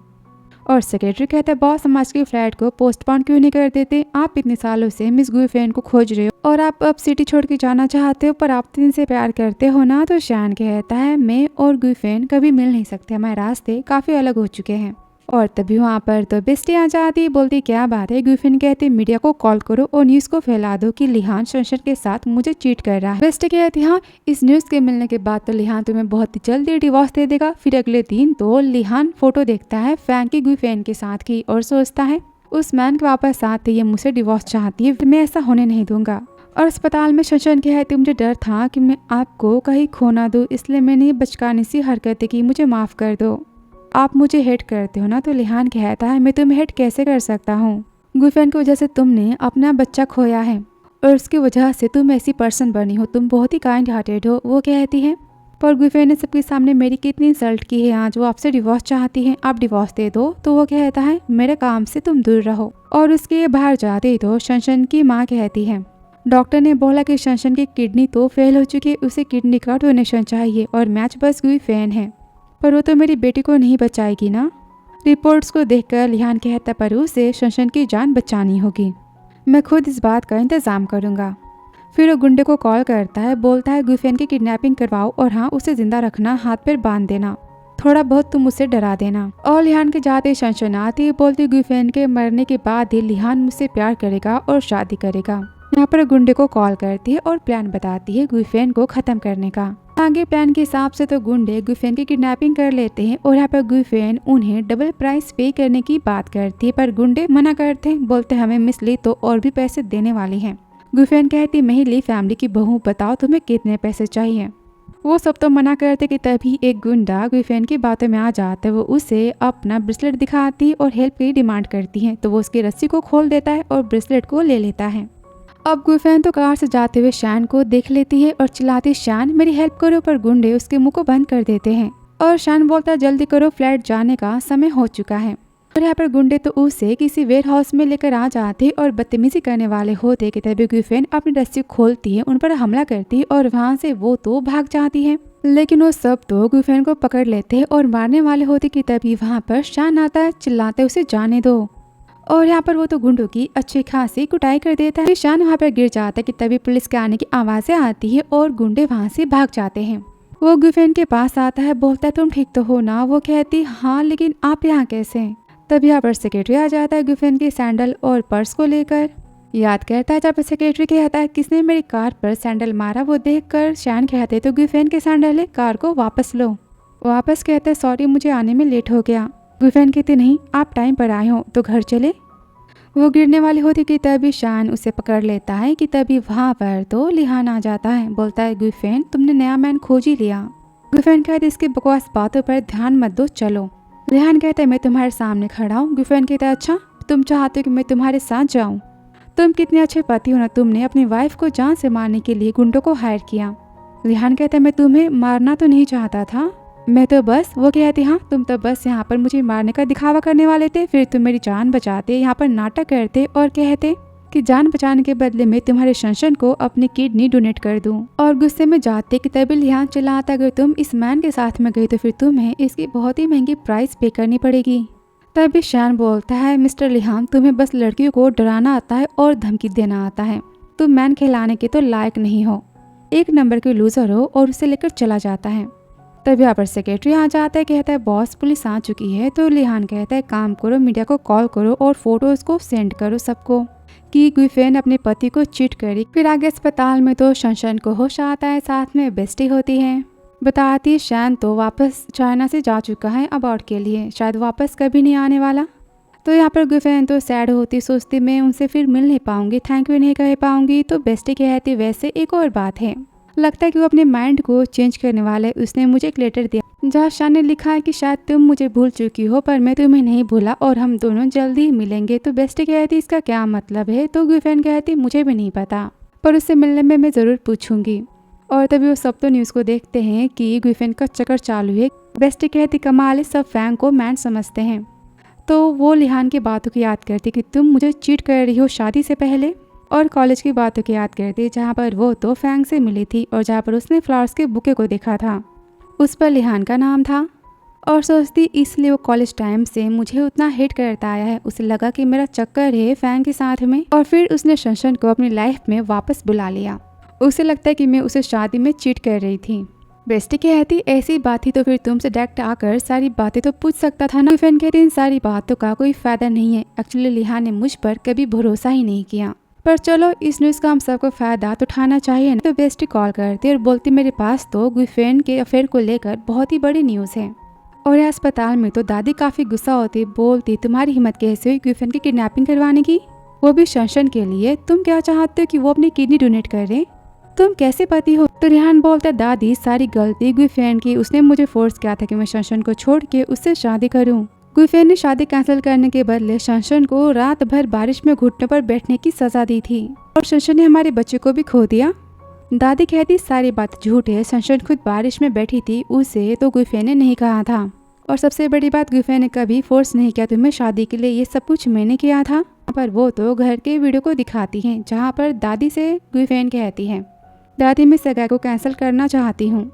और सेक्रेटरी कहता है बॉस हम आज की फ्लाइट को पोस्टपोन क्यों नहीं कर देते? आप इतने सालों से मिस गुइफेन को खोज रहे हो और आप अब सिटी छोड़ के जाना चाहते हो, पर आप इनसे प्यार करते हो ना? तो शान कहता है मैं और गुइफेन कभी मिल नहीं सकते, हमारे रास्ते काफी अलग हो चुके हैं। और तभी वहाँ पर तो बेस्टी आ जाती, बोलती क्या बात है? गुइफेन कहती मीडिया को कॉल करो और न्यूज को फैला दो कि लिहान शनशन के साथ मुझे चीट कर रहा है। बेस्टी कहती हाँ, इस न्यूज के मिलने के बाद तो लिहान तुम्हें बहुत ही जल्दी डिवोर्स दे देगा। फिर अगले दिन तो लिहान फोटो देखता है फैंक की गुइफेन के साथ की और सोचता है उस मैन के वापस आते ये मुझसे डिवोर्स चाहती है, मैं ऐसा होने नहीं दूंगा। और अस्पताल में शनशन कहती मुझे डर था कि मैं आपको कहीं खो ना दूं, इसलिए मैंने ये बचकानी सी हरकतें की, मुझे माफ कर दो। आप मुझे हेट करते हो ना? तो लिहान कहता है मैं तुम्हें हेट कैसे कर सकता हूँ? गुइफेन की वजह से तुमने अपना बच्चा खोया है और उसकी वजह से तुम ऐसी पर्सन बनी हो, तुम बहुत ही काइंड हार्टेड हो। वो कहती है पर गुइफेन ने सबके सामने मेरी कितनी इंसल्ट की है, आज वो आपसे डिवोर्स चाहती है, आप डिवोर्स दे दो। तो वो कहता है मेरे काम से तुम दूर रहो। और उसके बाहर जाते ही तो शनशन की माँ कहती है डॉक्टर ने बोला कि शनशन की किडनी तो फेल हो चुकी है, उसे किडनी का डोनेशन चाहिए और मैच बस गुइफेन है, पर वो तो मेरी बेटी को नहीं बचाएगी ना? रिपोर्ट्स को देखकर लिहान कहता पर उसे शनशन की जान बचानी होगी, मैं खुद इस बात का इंतजाम करूंगा। फिर वो गुंडे को कॉल करता है, बोलता है गुइफेन की किडनैपिंग करवाओ और हाँ उसे जिंदा रखना, हाथ पैर बांध देना, थोड़ा बहुत तुम उसे डरा देना। और लिहान के जाते शनशन आती, बोलती गुइफेन के मरने के बाद ही लिहान मुझसे प्यार करेगा और शादी करेगा। यहाँ पर गुंडे को कॉल करती है और प्लान बताती है गुइफेन को खत्म करने का। आगे प्लान के हिसाब से तो गुंडे गुइफेन की किडनैपिंग कर लेते हैं और यहाँ पर गुइफेन उन्हें डबल प्राइस पे करने की बात करती है, पर गुंडे मना करते हैं, बोलते हमें मिस ली तो और भी पैसे देने वाली हैं। गुइफेन कहती मैं ही ली फैमिली की बहू, बताओ तुम्हें कितने पैसे चाहिए? वो सब तो मना करते कि तभी एक गुंडा गुइफेन की बातों में आ जाता है। वो उसे अपना ब्रेसलेट दिखाती और हेल्प की डिमांड करती है, तो वो उसकी रस्सी को खोल देता है और ब्रेसलेट को ले लेता है। अब गुइफेन तो कार से जाते हुए शान को देख लेती है और चिल्लाती शान मेरी हेल्प करो, पर गुंडे उसके मुंह को बंद कर देते हैं और शान बोलता जल्दी करो फ्लैट जाने का समय हो चुका है। और यहाँ पर गुंडे तो उसे किसी वेयर हाउस में लेकर आ जाते और बदतमीजी करने वाले होते कि तभी गुइफेन अपनी रस्सी खोलती है, उन पर हमला करती और वहाँ से वो तो भाग जाती है, लेकिन वो सब तो गुइफेन को पकड़ लेते और मारने वाले होते कि तभी वहाँ पर शान आता है, चिल्लाते उसे जाने दो। और यहाँ पर वो तो गुंडों की अच्छी खासी कुटाई कर देता है। शान वहाँ पर गिर जाता है कि तभी पुलिस के आने की आवाजें आती है और गुंडे वहाँ से भाग जाते हैं। वो गुइफेन के पास आता है, बोलता है तुम ठीक तो हो ना? वो कहती हाँ, लेकिन आप यहाँ कैसे? तब यहाँ पर सेक्रेटरी आ जाता है गुइफेन के सैंडल और पर्स को लेकर, याद करता है जब सेक्रेटरी कहता है किसने मेरी कार पर सैंडल मारा? वो देखकर शान कहते तो गुइफेन के सैंडल है, कार को वापस लो। वापस कहते सॉरी मुझे आने में लेट हो गया। गुइफेन कहती नहीं, आप टाइम पर आए हो तो घर चले। वो गिरने वाली होती कि तभी शान उसे पकड़ लेता है कि तभी वहाँ पर तो लिहान आ जाता है, बोलता है गुइफेन तुमने नया मैन खोज ही लिया। गुइफेन कहते इसकी बकवास बातों पर ध्यान मत दो, चलो। लिहान कहता है मैं तुम्हारे सामने खड़ा हूँ। गुइफेन कहता है अच्छा तुम चाहते हो कि मैं तुम्हारे साथ जाऊँ? तुम कितने अच्छे पति हो ना, तुमने अपनी वाइफ को जान से मारने के लिए गुंडों को हायर किया। लिहान कहता है मैं तुम्हें मारना तो नहीं चाहता था, मैं तो बस। वो कहती हाँ तुम तो बस यहाँ पर मुझे मारने का दिखावा करने वाले थे, फिर तुम मेरी जान बचाते, यहाँ पर नाटक करते और कहते कि जान बचाने के बदले में तुम्हारे शनशन को अपनी किडनी डोनेट कर दूं। और गुस्से में जाते कि तभी लिहान चिल्लाता अगर तुम इस मैन के साथ में गई तो फिर तुम्हें इसकी बहुत ही महंगी प्राइस पे करनी पड़ेगी। तभी शान बोलता है मिस्टर लिहान तुम्हें बस लड़कियों को डराना आता है और धमकी देना आता है, तुम मैन खिलाने के तो लायक नहीं हो, एक नंबर के लूजर हो। और उसे लेकर चला जाता है। तब यहाँ पर सेक्रेटरी आ जाता है, कहता है बॉस पुलिस आ चुकी है। तो लिहान कहता है काम करो, मीडिया को कॉल करो और फोटोज को सेंड करो सबको कि गुइफेन अपने पति को चीट करी। फिर आगे अस्पताल में तो शनशन को होश आता है, साथ में बेस्टी होती है। बताती शैन तो वापस चाइना से जा चुका है अबॉर्ड के लिए, शायद वापस कभी नहीं आने वाला। तो यहाँ पर गुफेन तो सैड होती, सोचती मैं उनसे फिर मिल नहीं पाऊंगी, थैंक यू नहीं कह पाऊंगी। तो बेस्टी कहती वैसे एक और बात है, लगता है कि वो अपने माइंड को चेंज करने वाला है। उसने मुझे एक लेटर दिया जहाँ शान ने लिखा है कि शायद तुम मुझे भूल चुकी हो पर मैं तुम्हें नहीं भूला और हम दोनों जल्दी ही मिलेंगे। तो बेस्टी कहती इसका क्या मतलब है? तो गुफेन कहती मुझे भी नहीं पता, पर उससे मिलने में मैं ज़रूर पूछूंगी। और तभी वो सब तो न्यूज़ को देखते हैं कि गुफेन का चक्कर चालू है। बेस्टी कहती कमाल है, सब फैंग को मैन समझते हैं। तो वो लिहान की बातों को याद करती कि तुम मुझे चीट कर रही हो शादी से पहले, और कॉलेज की बातों को याद करती जहाँ पर वो तो फैंग से मिली थी और जहाँ पर उसने फ्लावर्स के बुके को देखा था, उस पर लिहान का नाम था। और सोचती इसलिए वो कॉलेज टाइम से मुझे उतना हेट करता आया है। उसे लगा कि मेरा चक्कर है फैंग के साथ में, और फिर उसने शंशन को अपनी लाइफ में वापस बुला लिया। उसे लगता है कि मैं उसे शादी में चीट कर रही थी। बेस्टी कहती ऐसी बात थी तो फिर तुमसे डायरेक्ट आकर सारी बातें तो पूछ सकता था ना। गुफेन कहती इन सारी बातों का कोई फायदा नहीं है, एक्चुअली लिहान ने मुझ पर कभी भरोसा ही नहीं किया, पर चलो इस न्यूज़ का हम सबको फायदा तो उठाना चाहिए ना। तो बेस्टी कॉल करती और बोलती मेरे पास तो गुफेन के अफेयर को लेकर बहुत ही बड़ी न्यूज़ है। और अस्पताल में तो दादी काफ़ी गुस्सा होती, बोलती तुम्हारी हिम्मत कैसे हुई गुफेन की किडनैपिंग करवाने की, वो भी शंशन के लिए। तुम क्या चाहते हो कि वो अपनी किडनी डोनेट करे? तुम कैसे पति हो? तो रिहान बोलता दादी सारी गलती गुफेन की, उसने मुझे फोर्स किया था कि मैं शंशन को छोड़ के उससे शादी करूं। गुफेन ने शादी कैंसिल करने के बदले शंशन को रात भर बारिश में घुटनों पर बैठने की सजा दी थी, और शंशन ने हमारे बच्चे को भी खो दिया। दादी कहती सारी बात झूठ है, शंशन खुद बारिश में बैठी थी, उसे तो गुफेन ने नहीं कहा था। और सबसे बड़ी बात गुफेन ने कभी फोर्स नहीं किया तुम्हें शादी के लिए, ये सब कुछ मैंने किया था। पर वो तो घर के वीडियो को दिखाती है जहाँ पर दादी से गुफेन कहती है दादी मैं सगाई को कैंसिल करना चाहती हूँ,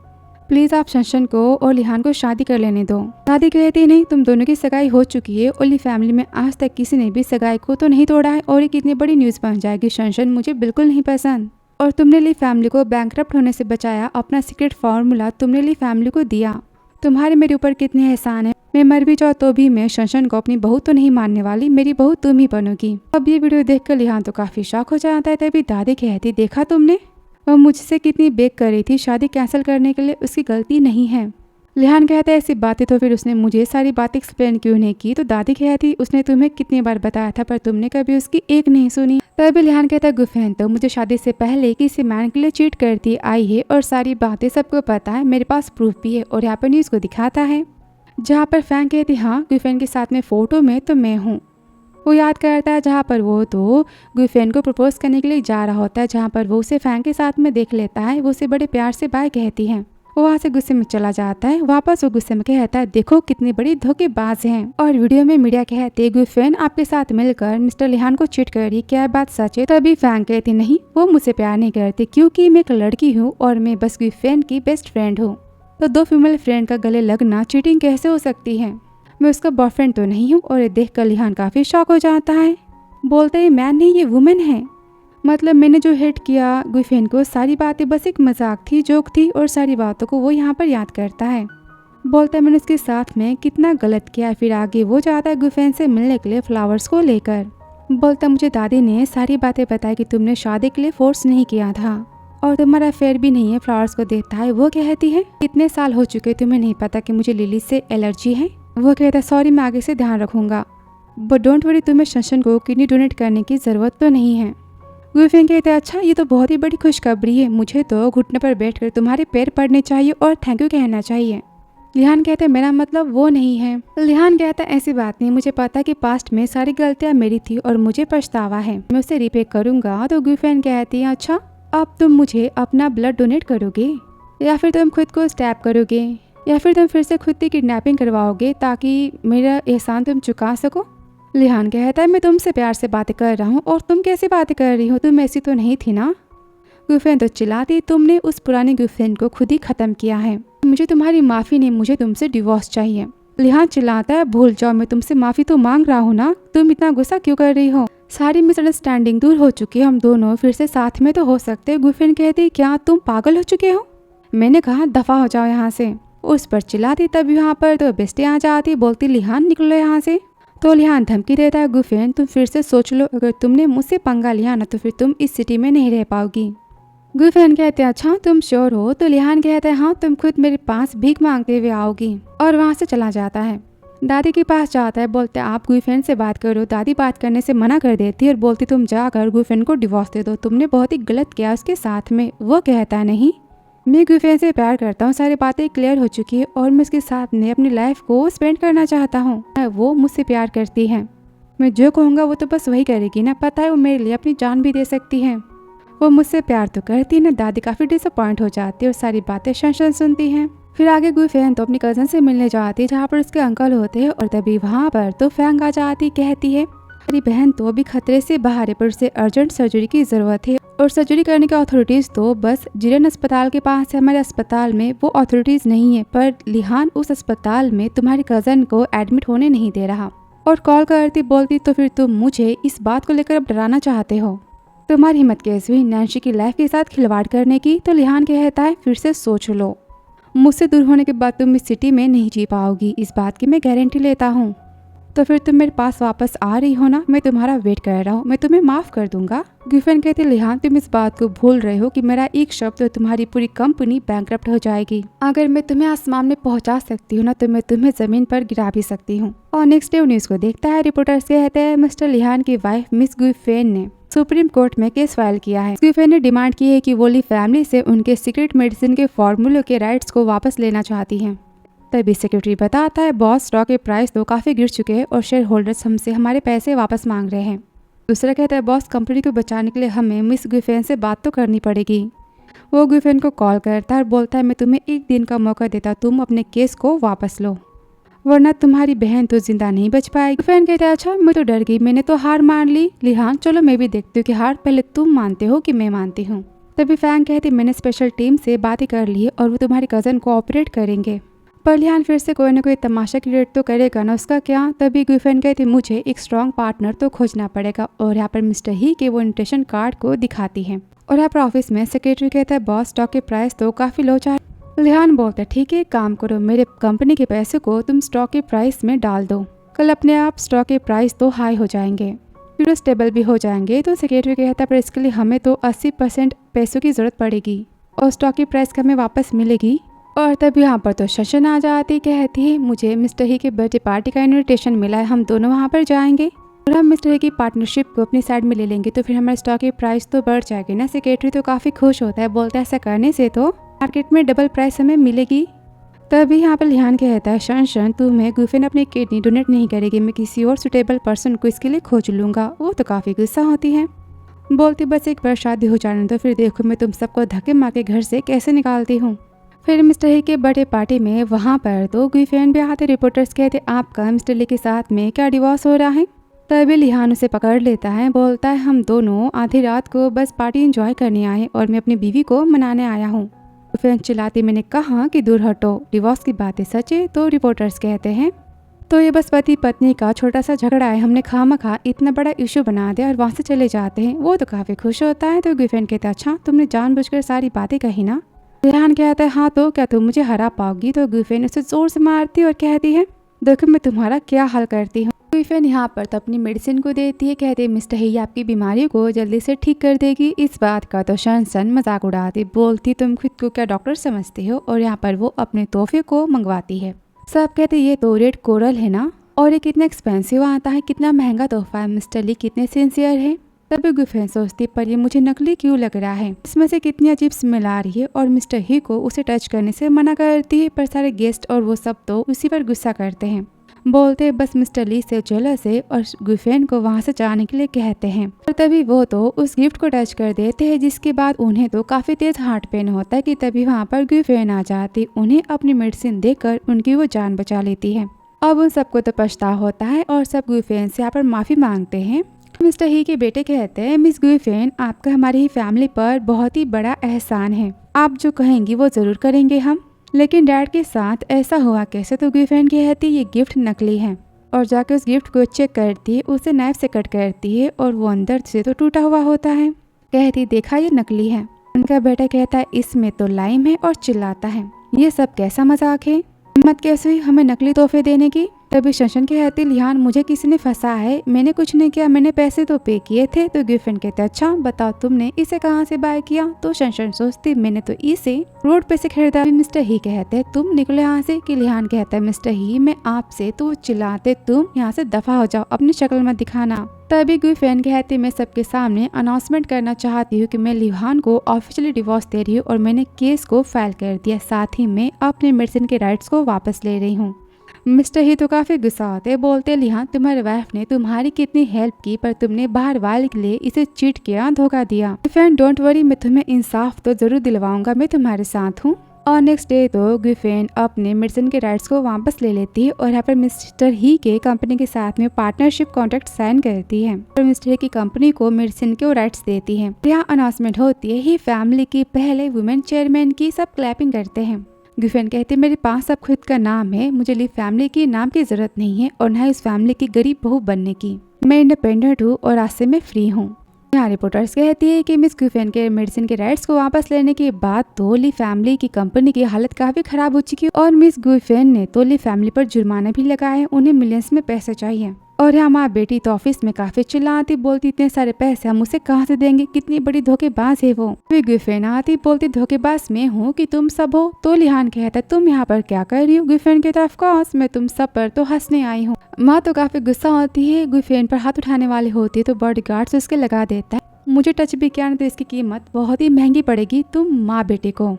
प्लीज़ आप शंशन को और लिहान को शादी कर लेने दो। दादी कहती नहीं तुम दोनों की सगाई हो चुकी है, और ली फैमिली में आज तक किसी ने भी सगाई को तो नहीं तोड़ा है, और ये कितनी बड़ी न्यूज़ बन जाएगी। शंशन मुझे बिल्कुल नहीं पसंद, और तुमने ली फैमिली को बैंकरप्ट होने से बचाया, अपना सीक्रेट फार्मूला तुमने ली फैमिली को दिया, तुम्हारे मेरे ऊपर कितने एहसान है। मैं मर भी जाऊँ तो भी मैं शंशन को अपनी बहू तो नहीं मानने वाली, मेरी बहू तुम ही बनोगी। अब ये वीडियो देखकर लिहान तो काफ़ी शॉक हो जाता है। तभी दादी कहती देखा तुमने, वह मुझसे कितनी बेक कर रही थी शादी कैंसिल करने के लिए, उसकी गलती नहीं है। लिहान कहता है ऐसी बातें तो फिर उसने मुझे सारी बातें एक्सप्लेन क्यों नहीं की। तो दादी कहती उसने तुम्हें कितनी बार बताया था पर तुमने कभी उसकी एक नहीं सुनी। तभी लिहान कहता है गुफेन तो मुझे शादी से पहले किसी मैन के लिए चीट करती आई है, और सारी बातें सबको पता है, मेरे पास प्रूफ भी है। और यहाँ पर न्यूज़ को दिखाता है जहाँ पर फैंग कहती हाँ गुफेन के साथ में फ़ोटो में तो मैं हूँ। वो याद करता है जहाँ पर वो तो गुफेन को प्रपोज करने के लिए जा रहा होता है, जहाँ पर वो उसे फैंग के साथ में देख लेता है, वो उसे बड़े प्यार से बाय कहती है। वो वहाँ से गुस्से में चला जाता है, वापस वो गुस्से में कहता है देखो कितनी बड़ी धोखेबाज हैं। और वीडियो में मीडिया कहती है गुफेन आपके साथ मिलकर मिस्टर लिहान को चीट कर रही, क्या बात सच है? तभी फैंग कहती नहीं वो मुझसे प्यार नहीं करती, क्योंकि मैं एक लड़की हूँ और मैं बस गुफेन की बेस्ट फ्रेंड हूँ। तो दो फीमेल फ्रेंड का गले लगना चीटिंग कैसे हो सकती है? मैं उसका बॉयफ्रेंड तो नहीं हूँ। और ये देखकर लिहान काफ़ी शॉक हो जाता है, बोलते हैं मैन नहीं ये वुमेन है, मतलब मैंने जो हिट किया गुफेन को सारी बातें बस एक मजाक थी, जोक थी, और सारी बातों को वो यहाँ पर याद करता है। बोलता है मैंने उसके साथ में कितना गलत किया। फिर आगे वो जाता है गुफेन से मिलने के लिए फ्लावर्स को लेकर। बोलता मुझे दादी ने सारी बातें बताई कि तुमने शादी के लिए फोर्स नहीं किया था और तुम्हारा अफेयर भी नहीं है। फ्लावर्स को देखता है, वो कहती है कितने साल हो चुके तुम्हें नहीं पता कि मुझे लिली से एलर्जी है? वो कहता है सॉरी मैं आगे से ध्यान रखूंगा, बट डोंट वरी तुम्हें शंशन को किडनी डोनेट करने की ज़रूरत तो नहीं है। गुफेन कहते हैं अच्छा ये तो बहुत ही बड़ी खुशखबरी है, मुझे तो घुटने पर बैठकर तुम्हारे पैर पड़ने चाहिए और थैंक यू कहना चाहिए। लिहान कहते हैं मेरा मतलब वो नहीं है। लिहान कहता है ऐसी बात नहीं, मुझे पता कि पास्ट में सारी गलतियाँ मेरी थी और मुझे पछतावा है, मैं उसे रिपे करूंगा। तो गुफेन कहती है अच्छा अब तुम मुझे अपना ब्लड डोनेट करोगे, या फिर तुम खुद को स्टैब करोगे, या फिर तुम फिर से खुद की किडनैपिंग करवाओगे ताकि मेरा एहसान तुम चुका सको? लिहान कहता है मैं तुमसे प्यार से बातें कर रहा हूँ और तुम कैसे बातें कर रही हो, तुम ऐसी तो नहीं थी ना। गुफेन तो चिल्लाती तुमने उस पुरानी गुफेन को खुद ही खत्म किया है, मुझे तुम्हारी माफ़ी नहीं, मुझे तुमसे डिवोर्स चाहिए। लिहान चिल्लाता है भूल जाओ मैं तुमसे माफ़ी तो मांग रहा हूँ ना, तुम इतना गुस्सा क्यों कर रही हो? सारी मिसअंडरस्टैंडिंग दूर हो चुकी है, हम दोनों फिर से साथ में तो हो सकते हैं। गुफेन कहती क्या तुम पागल हो चुके हो? मैंने कहा दफ़ा हो जाओ यहाँ से। उस पर चिल्लाती तब यहाँ पर तो बेस्टी आ जाती, बोलती लिहान निकलो यहाँ से। तो लिहान धमकी देता है गुफेन तुम फिर से सोच लो, अगर तुमने मुझसे पंगा लिया ना तो फिर तुम इस सिटी में नहीं रह पाओगी। गुफेन कहते हैं अच्छा तुम श्योर हो? तो लिहान कहते हैं हाँ, तुम खुद मेरे पास भीख मांगते हुए आओगी। और वहाँ से चला जाता है। दादी के पास जाता है, बोलते आप गुफेन से बात करो। दादी बात करने से मना कर देती है और बोलती तुम जाकर गुफेन को डिवोर्स दे दो, तुमने बहुत ही गलत किया उसके साथ में। वो कहता है नहीं, मैं गुफेन से प्यार करता हूँ, सारी बातें क्लियर हो चुकी है और मैं उसके साथ में अपनी लाइफ को स्पेंड करना चाहता हूँ। वो मुझसे प्यार करती है, मैं जो कहूँगा वो तो बस वही करेगी ना, पता है वो मेरे लिए अपनी जान भी दे सकती है। वो मुझसे प्यार तो करती है ना। दादी काफ़ी डिसअपॉइंट हो जाती है और सारी बातें शन सुनती हैं। फिर आगे गुफेन तो अपनी कज़न से मिलने जाती है जहाँ पर उसके अंकल होते हैं और तभी वहाँ पर तो फैंग आ जाती, कहती है मेरी बहन तो अभी खतरे से बाहर है पर उसे अर्जेंट सर्जरी की ज़रूरत है और सर्जरी करने की अथॉरिटीज़ तो बस जिरन अस्पताल के पास है, हमारे अस्पताल में वो अथॉरिटीज़ नहीं है। पर लिहान उस अस्पताल में तुम्हारी कज़न को एडमिट होने नहीं दे रहा। और कॉल करती बोलती तो फिर तुम मुझे इस बात को लेकर अब डराना चाहते हो? तुम्हारी हिम्मत कैसे हुई नैन्सी की लाइफ के साथ खिलवाड़ करने की? तो लिहान कहता है फिर से सोच लो, मुझसे दूर होने के बाद तुम इस सिटी में नहीं जी पाओगी, इस बात की मैं गारंटी लेता हूँ। तो फिर तुम मेरे पास वापस आ रही हो ना, मैं तुम्हारा वेट कर रहा हूँ, मैं तुम्हें माफ़ कर दूंगा। गुफेन कहते लिहान तुम इस बात को भूल रहे हो कि मेरा एक शब्द तो तुम्हारी पूरी कंपनी बैंकरप्ट हो जाएगी। अगर मैं तुम्हें आसमान में पहुंचा सकती हूँ ना तो मैं तुम्हें जमीन पर गिरा भी सकती हूँ। और नेक्स्ट डे न्यूज़ को देखता है। रिपोर्टर्स कहते हैं मिस्टर लिहान की वाइफ मिस गुफेन ने सुप्रीम कोर्ट में केस फाइल किया है। गुफेन ने डिमांड की है कि वो ली फैमिली से उनके सीक्रेट मेडिसिन के फॉर्मूलों के राइट्स को वापस लेना चाहती हैं। तभी सेक्रेटरी बताता है बॉस स्टॉक के प्राइस तो काफ़ी गिर चुके हैं और शेयर होल्डर्स हमसे हमारे पैसे वापस मांग रहे हैं। दूसरा कहता है बॉस कंपनी को बचाने के लिए हमें मिस गुफेन से बात तो करनी पड़ेगी। वो गुफेन को कॉल करता है और बोलता है मैं तुम्हें एक दिन का मौका देता, तुम अपने केस को वापस लो वरना तुम्हारी बहन तो जिंदा नहीं बच पाएगी। गुफेन कहता है अच्छा मैं तो डर गई, मैंने तो हार मान ली। लिहान चलो मैं भी देखती हूँ कि हार पहले तुम मानते हो कि मैं मानती हूँ। तभी फैंग कहती मैंने स्पेशल टीम से बातें कर ली है और वो तुम्हारी कज़न को ऑपरेट करेंगे। पर लिहान फिर से कोई ना कोई तमाशा क्रिएट तो करेगा ना, उसका क्या? तभी गुफेन कहती मुझे एक स्ट्रॉन्ग पार्टनर तो खोजना पड़ेगा और यहाँ पर मिस्टर ही के वो इन्विटेशन कार्ड को दिखाती है। और यहाँ पर ऑफिस में सेक्रेटरी कहता है बॉस स्टॉक के प्राइस तो काफ़ी लो जा। लिहान बोलता है ठीक है काम करो, मेरे कंपनी के पैसे को तुम स्टॉक के प्राइस में डाल दो, कल अपने आप स्टॉक के प्राइस तो हाई हो जाएंगे, फिर स्टेबल भी हो जाएंगे। तो सेक्रेटरी कहता है पर इसके लिए हमें तो 80% पैसों की ज़रूरत पड़ेगी और स्टॉक की प्राइस हमें वापस मिलेगी। और तब यहाँ पर तो शशन आ जाती, कहती है मुझे मिस्टर ही के बर्थडे पार्टी का इनविटेशन मिला है, हम दोनों वहाँ पर जाएंगे और हम मिस्टर ही की पार्टनरशिप को अपनी साइड में ले लेंगे तो फिर हमारे स्टॉक की प्राइस तो बढ़ जाएगी ना। सेक्रेटरी तो काफ़ी खुश होता है, बोलता है ऐसा करने से तो मार्केट में डबल प्राइस हमें मिलेगी। तभी यहाँ पर लिहान कहता है शन तुम्हें गुफेन अपनी किडनी डोनेट नहीं करेगी, मैं किसी और सुटेबल पर्सन को इसके लिए खोज लूँगा। वो तो काफ़ी गुस्सा होती है, बोलती बस एक बार शादी हो जाने तो फिर देखो मैं तुम सबको धक्के मार के घर से कैसे निकालती हूँ। फिर मिस्टर ही के बर्थडे पार्टी में वहाँ पर तो गुफेन भी आते। रिपोर्टर्स कहते आपका मिस्टर ली के साथ में क्या डिवोर्स हो रहा है? तभी लिहान उसे पकड़ लेता है, बोलता है हम दोनों आधी रात को बस पार्टी एंजॉय करने आए और मैं अपनी बीवी को मनाने आया हूँ। गुफेन चिल्लाती मैंने कहा कि दूर हटो, डिवोर्स की बातें सच है। तो रिपोर्टर्स कहते हैं तो ये बस पति पत्नी का छोटा सा झगड़ा है, हमने खामखा इतना बड़ा इशू बना दिया और वहाँ से चले जाते हैं। वो तो काफ़ी खुश होता है। तो गुफेन कहता अच्छा तुमने जानबूझकर सारी बातें कही ना। लिहान कहता है हाँ तो क्या तुम मुझे हरा पाओगी? तो गुफेन उसे जोर से मारती और कहती है देखो मैं तुम्हारा क्या हल करती हूँ। गुफेन यहाँ पर तो अपनी मेडिसिन को देती है, कहते हैं मिस्टर ही आपकी बीमारी को जल्दी से ठीक कर देगी। इस बात का तो शन मजाक उड़ाती, बोलती तुम खुद को क्या डॉक्टर समझती हो। और यहाँ पर वो अपने तोहफे को मंगवाती है। सब कहते ये तो रेड कोरल है ना और ये कितना एक्सपेंसिव आता है, कितना महंगा तोहफा है, मिस्टर ली कितने सिंसियर है। तभी गुफेन सोचती पर ये मुझे नकली क्यों लग रहा है, इसमें से कितनी अजीब स्मेल आ रही है। और मिस्टर ही को उसे टच करने से मना करती है पर सारे गेस्ट और वो सब तो उसी पर गुस्सा करते हैं, बोलते बस मिस्टर ली से जेलस है और गुफेन को वहाँ से जाने के लिए कहते हैं। और तभी वो तो उस गिफ्ट को टच कर देते हैं जिसके बाद उन्हें तो काफ़ी तेज हार्ट पेन होता है कि तभी वहाँ पर गुफेन आ जाती, उन्हें अपनी मेडिसिन देकर उनकी वो जान बचा लेती है। अब उन सबको तो पछतावा होता है और सब गुफेन से यहाँ पर माफ़ी मांगते हैं। मिस्टर ही के बेटे कहते हैं मिस गुफेन आपका हमारी ही फैमिली पर बहुत ही बड़ा एहसान है, आप जो कहेंगी वो ज़रूर करेंगे हम। लेकिन डैड के साथ ऐसा हुआ कैसे? तो गुफेन कहती ये गिफ्ट नकली है और जाकर उस गिफ्ट को चेक करती है, उसे नाइफ से कट करती है और वो अंदर से तो टूटा हुआ होता है। कहती देखा ये नकली है। उनका बेटा कहता है इसमें तो लाइम है और चिल्लाता है ये सब कैसा मजाक है, हिम्मत कैसे हुई हमें नकली तोहफे देने की। तभी शंशन कहती लिहान मुझे किसी ने फंसा है, मैंने कुछ नहीं किया, मैंने पैसे तो पे किए थे। तो गुफेन कहते अच्छा बताओ तुमने इसे कहाँ से बाय किया। तो शंशन सोचती मैंने तो इसे रोड पे से खरीदा। मिस्टर ही कहते तुम निकले यहाँ से। कि लिहान कहता है मिस्टर ही मैं आपसे। तो चिल्लाते तुम यहाँ से दफा हो जाओ, अपनी शक्ल मत दिखाना। तभी गुफेन कहती मैं सबके सामने अनाउंसमेंट करना चाहती हूँ कि मैं लिहान को ऑफिशियली डिवोर्स दे रही हूँ और मैंने केस को फाइल कर दिया, साथ ही मैं अपने मेडिसिन के राइट्स को वापस ले रही हूँ। मिस्टर ही तो काफी गुस्सा होते, बोलते लिहान तुम्हारे वाइफ ने तुम्हारी कितनी हेल्प की पर तुमने बाहर वाले के लिए इसे चीट किया, धोखा दिया। गुफेन डोंट वरी, मैं तुम्हें इंसाफ तो जरूर दिलवाऊंगा, मैं तुम्हारे साथ हूँ। और नेक्स्ट डे तो गुफेन अपने मेडिसिन के राइट्स को वापस ले लेती है और यहाँ पर मिस्टर ही के कंपनी के साथ में पार्टनरशिप कॉन्ट्रैक्ट साइन करती है और मिस्टर ही की कंपनी को मेडिसिन के राइट्स देती है। यहाँ अनाउंसमेंट होती है ही फैमिली की पहले वुमेन चेयरमैन की। सब क्लैपिंग करते हैं। गुफेन कहते मेरे पास अब खुद का नाम है, मुझे ली फैमिली की नाम की जरूरत नहीं है और न ही उस फैमिली की गरीब बहू बनने की। मैं इंडिपेंडेंट हूँ और आज से मैं फ्री हूँ। यहाँ रिपोर्टर्स कहती है कि मिस गुफेन के मेडिसिन के राइट्स को वापस लेने के बाद तो ली फैमिली की कंपनी की हालत काफी खराब हो चुकी और मिस गुफेन ने तो ली फैमिली पर जुर्माना भी लगाया है, उन्हें मिलियंस में पैसे चाहिए। और यहाँ माँ बेटी तो ऑफिस में काफी चिल्लाती, बोलती इतने सारे पैसे हम उसे कहाँ से देंगे, कितनी बड़ी धोखेबाज है वो। फिर गुफेन आती, बोलती धोखेबाज मैं हूँ कि तुम सब हो। तो लिहान कहता तुम यहाँ पर क्या कर रही हो। गुफेन कहता ऑफ कोर्स मैं तुम सब पर तो हंसने आई हूँ। माँ तो काफी गुस्सा होती है, गुफेन पर हाथ उठाने वाली होती है तो बॉडीगार्ड्स उसके लगा देता है। मुझे टच भी किया तो इसकी कीमत बहुत ही महंगी पड़ेगी तुम माँ बेटे को।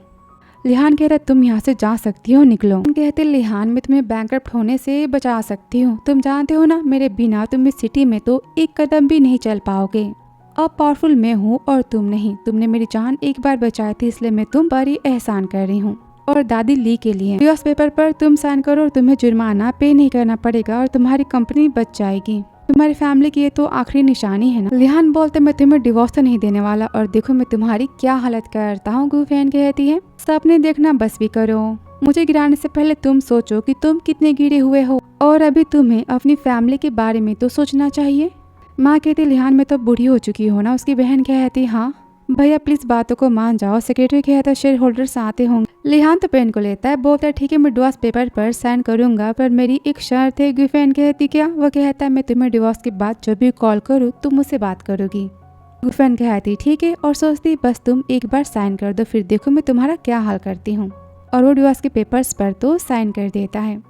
लिहान कहता तुम यहाँ से जा सकती हो, निकलो। कहते लिहान मैं तुम्हें बैंकरप्ट होने से बचा सकती हूँ, तुम जानते हो ना मेरे बिना तुम इस सिटी में तो एक कदम भी नहीं चल पाओगे। अब पावरफुल मैं हूँ और तुम नहीं, तुमने मेरी जान एक बार बचाई थी इसलिए मैं तुम पर ही एहसान कर रही हूँ। और दादी ली के लिए डिवोर्स पेपर पर तुम साइन करो और तुम्हें जुर्माना पे नहीं करना पड़ेगा और तुम्हारी कंपनी बच जाएगी। तुम्हारी फैमिली की ये तो आखिरी निशानी है ना। लिहान बोलते मैं तुम्हें डिवोर्स तो नहीं देने वाला और देखो मैं तुम्हारी क्या हालत करता हूँ। गुफेन कहती है सपने देखना बस भी करो, मुझे गिराने से पहले तुम सोचो कि तुम कितने गिरे हुए हो और अभी तुम्हें अपनी फैमिली के बारे में तो सोचना चाहिए। माँ कहती लिहान में तो बूढ़ी हो चुकी हो ना। उसकी बहन कहती हाँ भैया प्लीज बातों को मान जाओ। सेक्रेटरी कहता शेयर होल्डर्स आते होंगे। लिहान तो पेन को लेता है, बोलता है ठीक है मैं डिवोर्स पेपर पर साइन करूंगा पर मेरी एक शर्त है। गुफेन कहती क्या। वो कहता है मैं तुम्हें डिवोर्स के बाद जब भी कॉल करूँ तुम मुझसे बात करोगी। गुफेन कहती ठीक है और सोचती बस तुम एक बार साइन कर दो फिर देखो मैं तुम्हारा क्या हाल करती हूँ। और वो डिवोर्स के पेपर्स पर तो साइन कर देता है।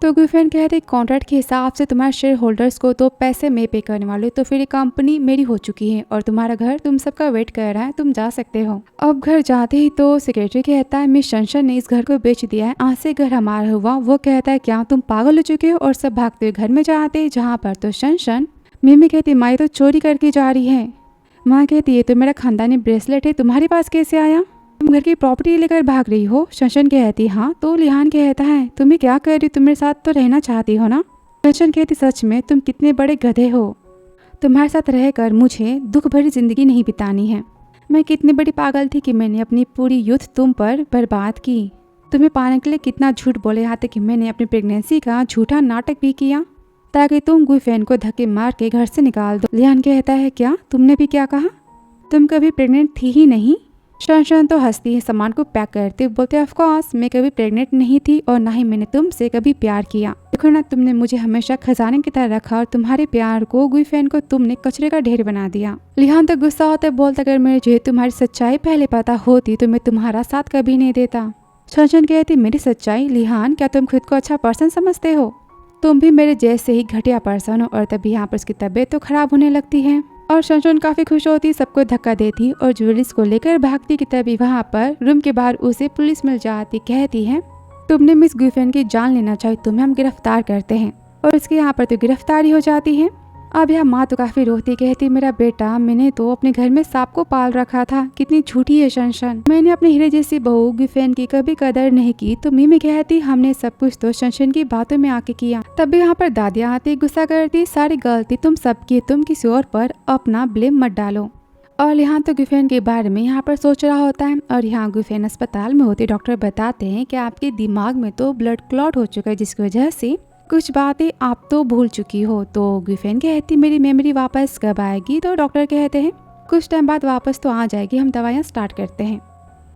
तो गुफेन कहते कॉन्ट्रैक्ट के हिसाब से तुम्हारे शेयर होल्डर्स को तो पैसे मैं पे करने वाली हूँ, तो फिर ये कंपनी मेरी हो चुकी है और तुम्हारा घर तुम सबका वेट कर रहा है, तुम जा सकते हो। अब घर जाते ही तो सेक्रेटरी कहता है मिस शंशन ने इस घर को बेच दिया है, आज से घर हमारा हुआ। वो कहता है क्या तुम पागल हो चुके हो और सब भागते हुए घर में जाते जहाँ पर तो शंशन। मिमी कहती माँ तो चोरी करके जा रही है। माँ कहती है तो मेरा खानदानी ब्रेसलेट है, तुम्हारे पास कैसे आया, तुम घर की प्रॉपर्टी लेकर भाग रही हो। शंशन कहती हाँ। तो लिहान कहता है तुम्हें क्या कर रही हो, तुम मेरे साथ तो रहना चाहती हो ना। शंशन कहती सच में तुम कितने बड़े गधे हो, तुम्हारे साथ रहकर मुझे दुख भरी जिंदगी नहीं बितानी है। मैं कितनी बड़ी पागल थी कि मैंने अपनी पूरी यूथ तुम पर बर्बाद की। तुम्हें पाने के लिए कितना झूठ बोले, यहाँ तक कि मैंने अपनी प्रेगनेंसी का झूठा नाटक भी किया ताकि तुम गुफेन को धक्के मार के घर से निकाल दो। लिहान कहता है क्या तुमने भी क्या कहा, तुम कभी प्रेग्नेंट थी ही नहीं। शंशन तो हंसती है, सामान को पैक करते बोलते ऑफ कोर्स मैं कभी प्रेग्नेंट नहीं थी और ना ही मैंने तुमसे कभी प्यार किया। देखो ना तुमने मुझे हमेशा खजाने की तरह रखा और तुम्हारे प्यार को गुफेन को तुमने कचरे का ढेर बना दिया। लिहान तो गुस्सा होता है, बोलता अगर मुझे तुम्हारी सच्चाई पहले पता होती तो मैं तुम्हारा साथ कभी नहीं देता। शंशन कहती मेरी सच्चाई। लिहान क्या तुम खुद को अच्छा पर्सन समझते हो, तुम भी मेरे जैसे ही घटिया पर्सन हो। और तभी यहाँ पर उसकी तबीयत तो खराब होने लगती है और शंशन काफी खुश होती, सबको धक्का देती और ज्वेलरीज को लेकर भागती कि तभी वहाँ पर रूम के बाहर उसे पुलिस मिल जाती। कहती है तुमने मिस गुफेन की जान लेना चाहिए, तुम्हें हम गिरफ्तार करते हैं। और उसके यहाँ पर तो गिरफ्तारी हो जाती है। अब यह माँ तो काफी रोती, कहती मेरा बेटा मैंने तो अपने घर में सांप को पाल रखा था, कितनी झूठी है शंशन, मैंने अपने हीरे जैसी बहू गुफेन की कभी कदर नहीं की। तो मिमी कहती हमने सब कुछ तो शंशन की बातों में आके किया। तभी यहाँ पर दादियाँ आती, गुस्सा करती सारी गलती तुम सबकी, तुम किसी और पर अपना ब्लेम मत डालो। और यहाँ तो गुफेन के बारे में यहाँ पर सोच रहा होता है और यहाँ गुफेन अस्पताल में होती, डॉक्टर बताते हैं कि आपके दिमाग में तो ब्लड क्लॉट हो चुका है जिसकी वजह से कुछ बातें आप तो भूल चुकी हो। तो गुफेन कहती मेरी मेमोरी वापस कब आएगी। तो डॉक्टर कहते हैं कुछ टाइम बाद वापस तो आ जाएगी, हम दवाइयाँ स्टार्ट करते हैं।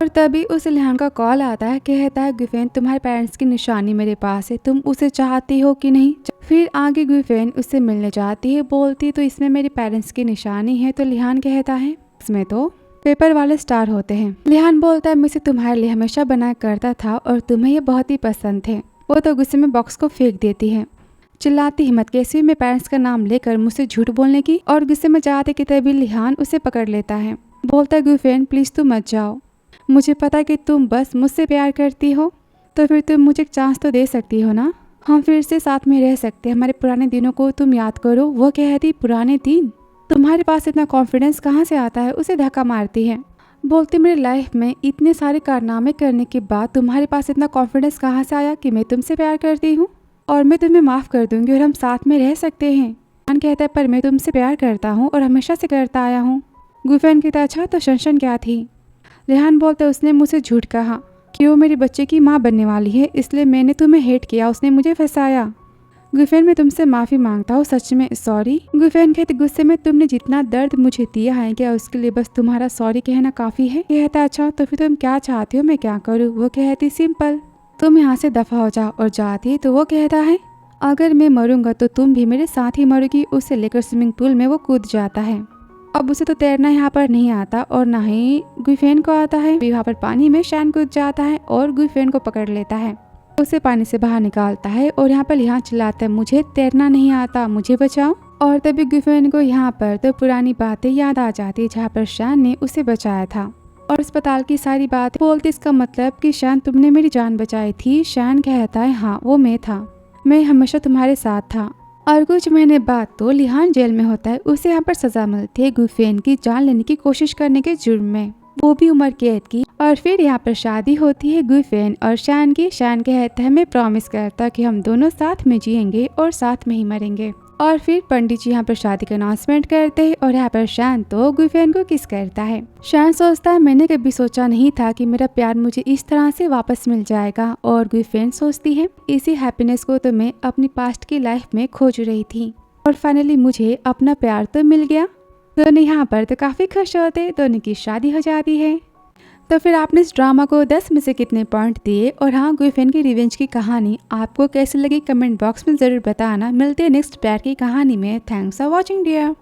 और तभी उसे लिहान का कॉल आता है। कहता है गुफेन तुम्हारे पेरेंट्स की निशानी मेरे पास है, तुम उसे चाहती हो कि नहीं। फिर आगे गुफेन उससे मिलने जाती है, बोलती तो इसमें मेरे पेरेंट्स की निशानी है। तो लिहान कहता है इसमें तो पेपर वाले स्टार होते हैं। लिहान बोलता है मैं इसे तुम्हारे लिए हमेशा बनाया करता था और तुम्हें ये बहुत ही पसंद थे। वो तो गुस्से में बॉक्स को फेंक देती है, चिल्लाती हिम्मत कैसी हुई मेरे पेरेंट्स का नाम लेकर मुझसे झूठ बोलने की। और गुस्से में जाते कि तभी लिहान उसे पकड़ लेता है। बोलता है गुफेन प्लीज तुम मत जाओ, मुझे पता है कि तुम बस मुझसे प्यार करती हो, तो फिर तुम मुझे एक चांस तो दे सकती हो ना, हम फिर से साथ में रह सकते हैं। हमारे पुराने दिनों को तुम याद करो। वो कहती पुराने दिन, तुम्हारे पास इतना कॉन्फिडेंस कहाँ से आता है। उसे धक्का मारती है, बोलती मेरी लाइफ में इतने सारे कारनामे करने के बाद तुम्हारे पास इतना कॉन्फिडेंस कहाँ से आया कि मैं तुमसे प्यार करती हूँ और मैं तुम्हें माफ़ कर दूंगी और हम साथ में रह सकते हैं। लिहान कहता है पर मैं तुमसे प्यार करता हूँ और हमेशा से करता आया हूँ। गुफेन कहता अच्छा तो शनशन क्या थी। लिहान बोलता उसने मुझसे झूठ कहा कि वो मेरे बच्चे की माँ बनने वाली है, इसलिए मैंने तुम्हें हेट किया, उसने मुझे फंसाया। गुफेन मैं तुमसे माफ़ी मांगता हूँ, सच में सॉरी। गुफेन कहते गुस्से में तुमने जितना दर्द मुझे दिया है क्या उसके लिए बस तुम्हारा सॉरी कहना काफ़ी है। कहता अच्छा तो फिर तुम क्या चाहती हो मैं क्या करूँ। वो कहती सिंपल, तुम यहाँ से दफ़ा हो जाओ। और जाती तो वो कहता है अगर मैं मरूंगा तो तुम भी मेरे साथ ही मरोगी। उसे लेकर स्विमिंग पूल में वो कूद जाता है। अब उसे तो तैरना यहाँ पर नहीं आता और ना ही गुफेन को आता है। वहाँ पर पानी में शैन कूद जाता है और गुफेन को पकड़ लेता है, उसे पानी से बाहर निकालता है और यहाँ पर यहाँ चिल्लाता है मुझे तैरना नहीं आता, मुझे बचाओ। और तभी गुफेन को यहाँ पर तो पुरानी बातें याद आ जाती है जहाँ पर शैन ने उसे बचाया था और अस्पताल की सारी बात बोलती। इसका मतलब कि शैन तुमने मेरी जान बचाई थी। शैन कहता है हाँ वो मैं था, मैं हमेशा तुम्हारे साथ था। और कुछ महीने बाद तो लिहान जेल में होता है, उसे यहाँ पर सजा मिलती है गुफेन की जान लेने की कोशिश करने के जुर्म में, वो भी उम्र कैद की। और फिर यहाँ पर शादी होती है गुफेन और शैन की। शैन कहता है मैं प्रॉमिस करता कि हम दोनों साथ में जिएंगे और साथ में ही मरेंगे। और फिर पंडित जी यहाँ पर शादी का अनाउंसमेंट करते हैं और यहाँ पर शैन तो गुफेन को किस करता है। शैन सोचता है मैंने कभी सोचा नहीं था कि मेरा प्यार मुझे इस तरह से वापस मिल जाएगा। और गुफेन सोचती है इसी हैप्पीनेस को तो मैं अपनी पास्ट की लाइफ में खोज रही थी और फाइनली मुझे अपना प्यार तो मिल गया। दोनों यहाँ पर तो काफी खुश होते, दोनों की शादी हो जाती है। तो फिर आपने इस ड्रामा को 10 में से कितने पॉइंट दिए और हाँ गुफेन की रिवेंज की कहानी आपको कैसी लगी कमेंट बॉक्स में जरूर बताना। मिलते हैं नेक्स्ट प्यार की कहानी में। Thanks for watching dear.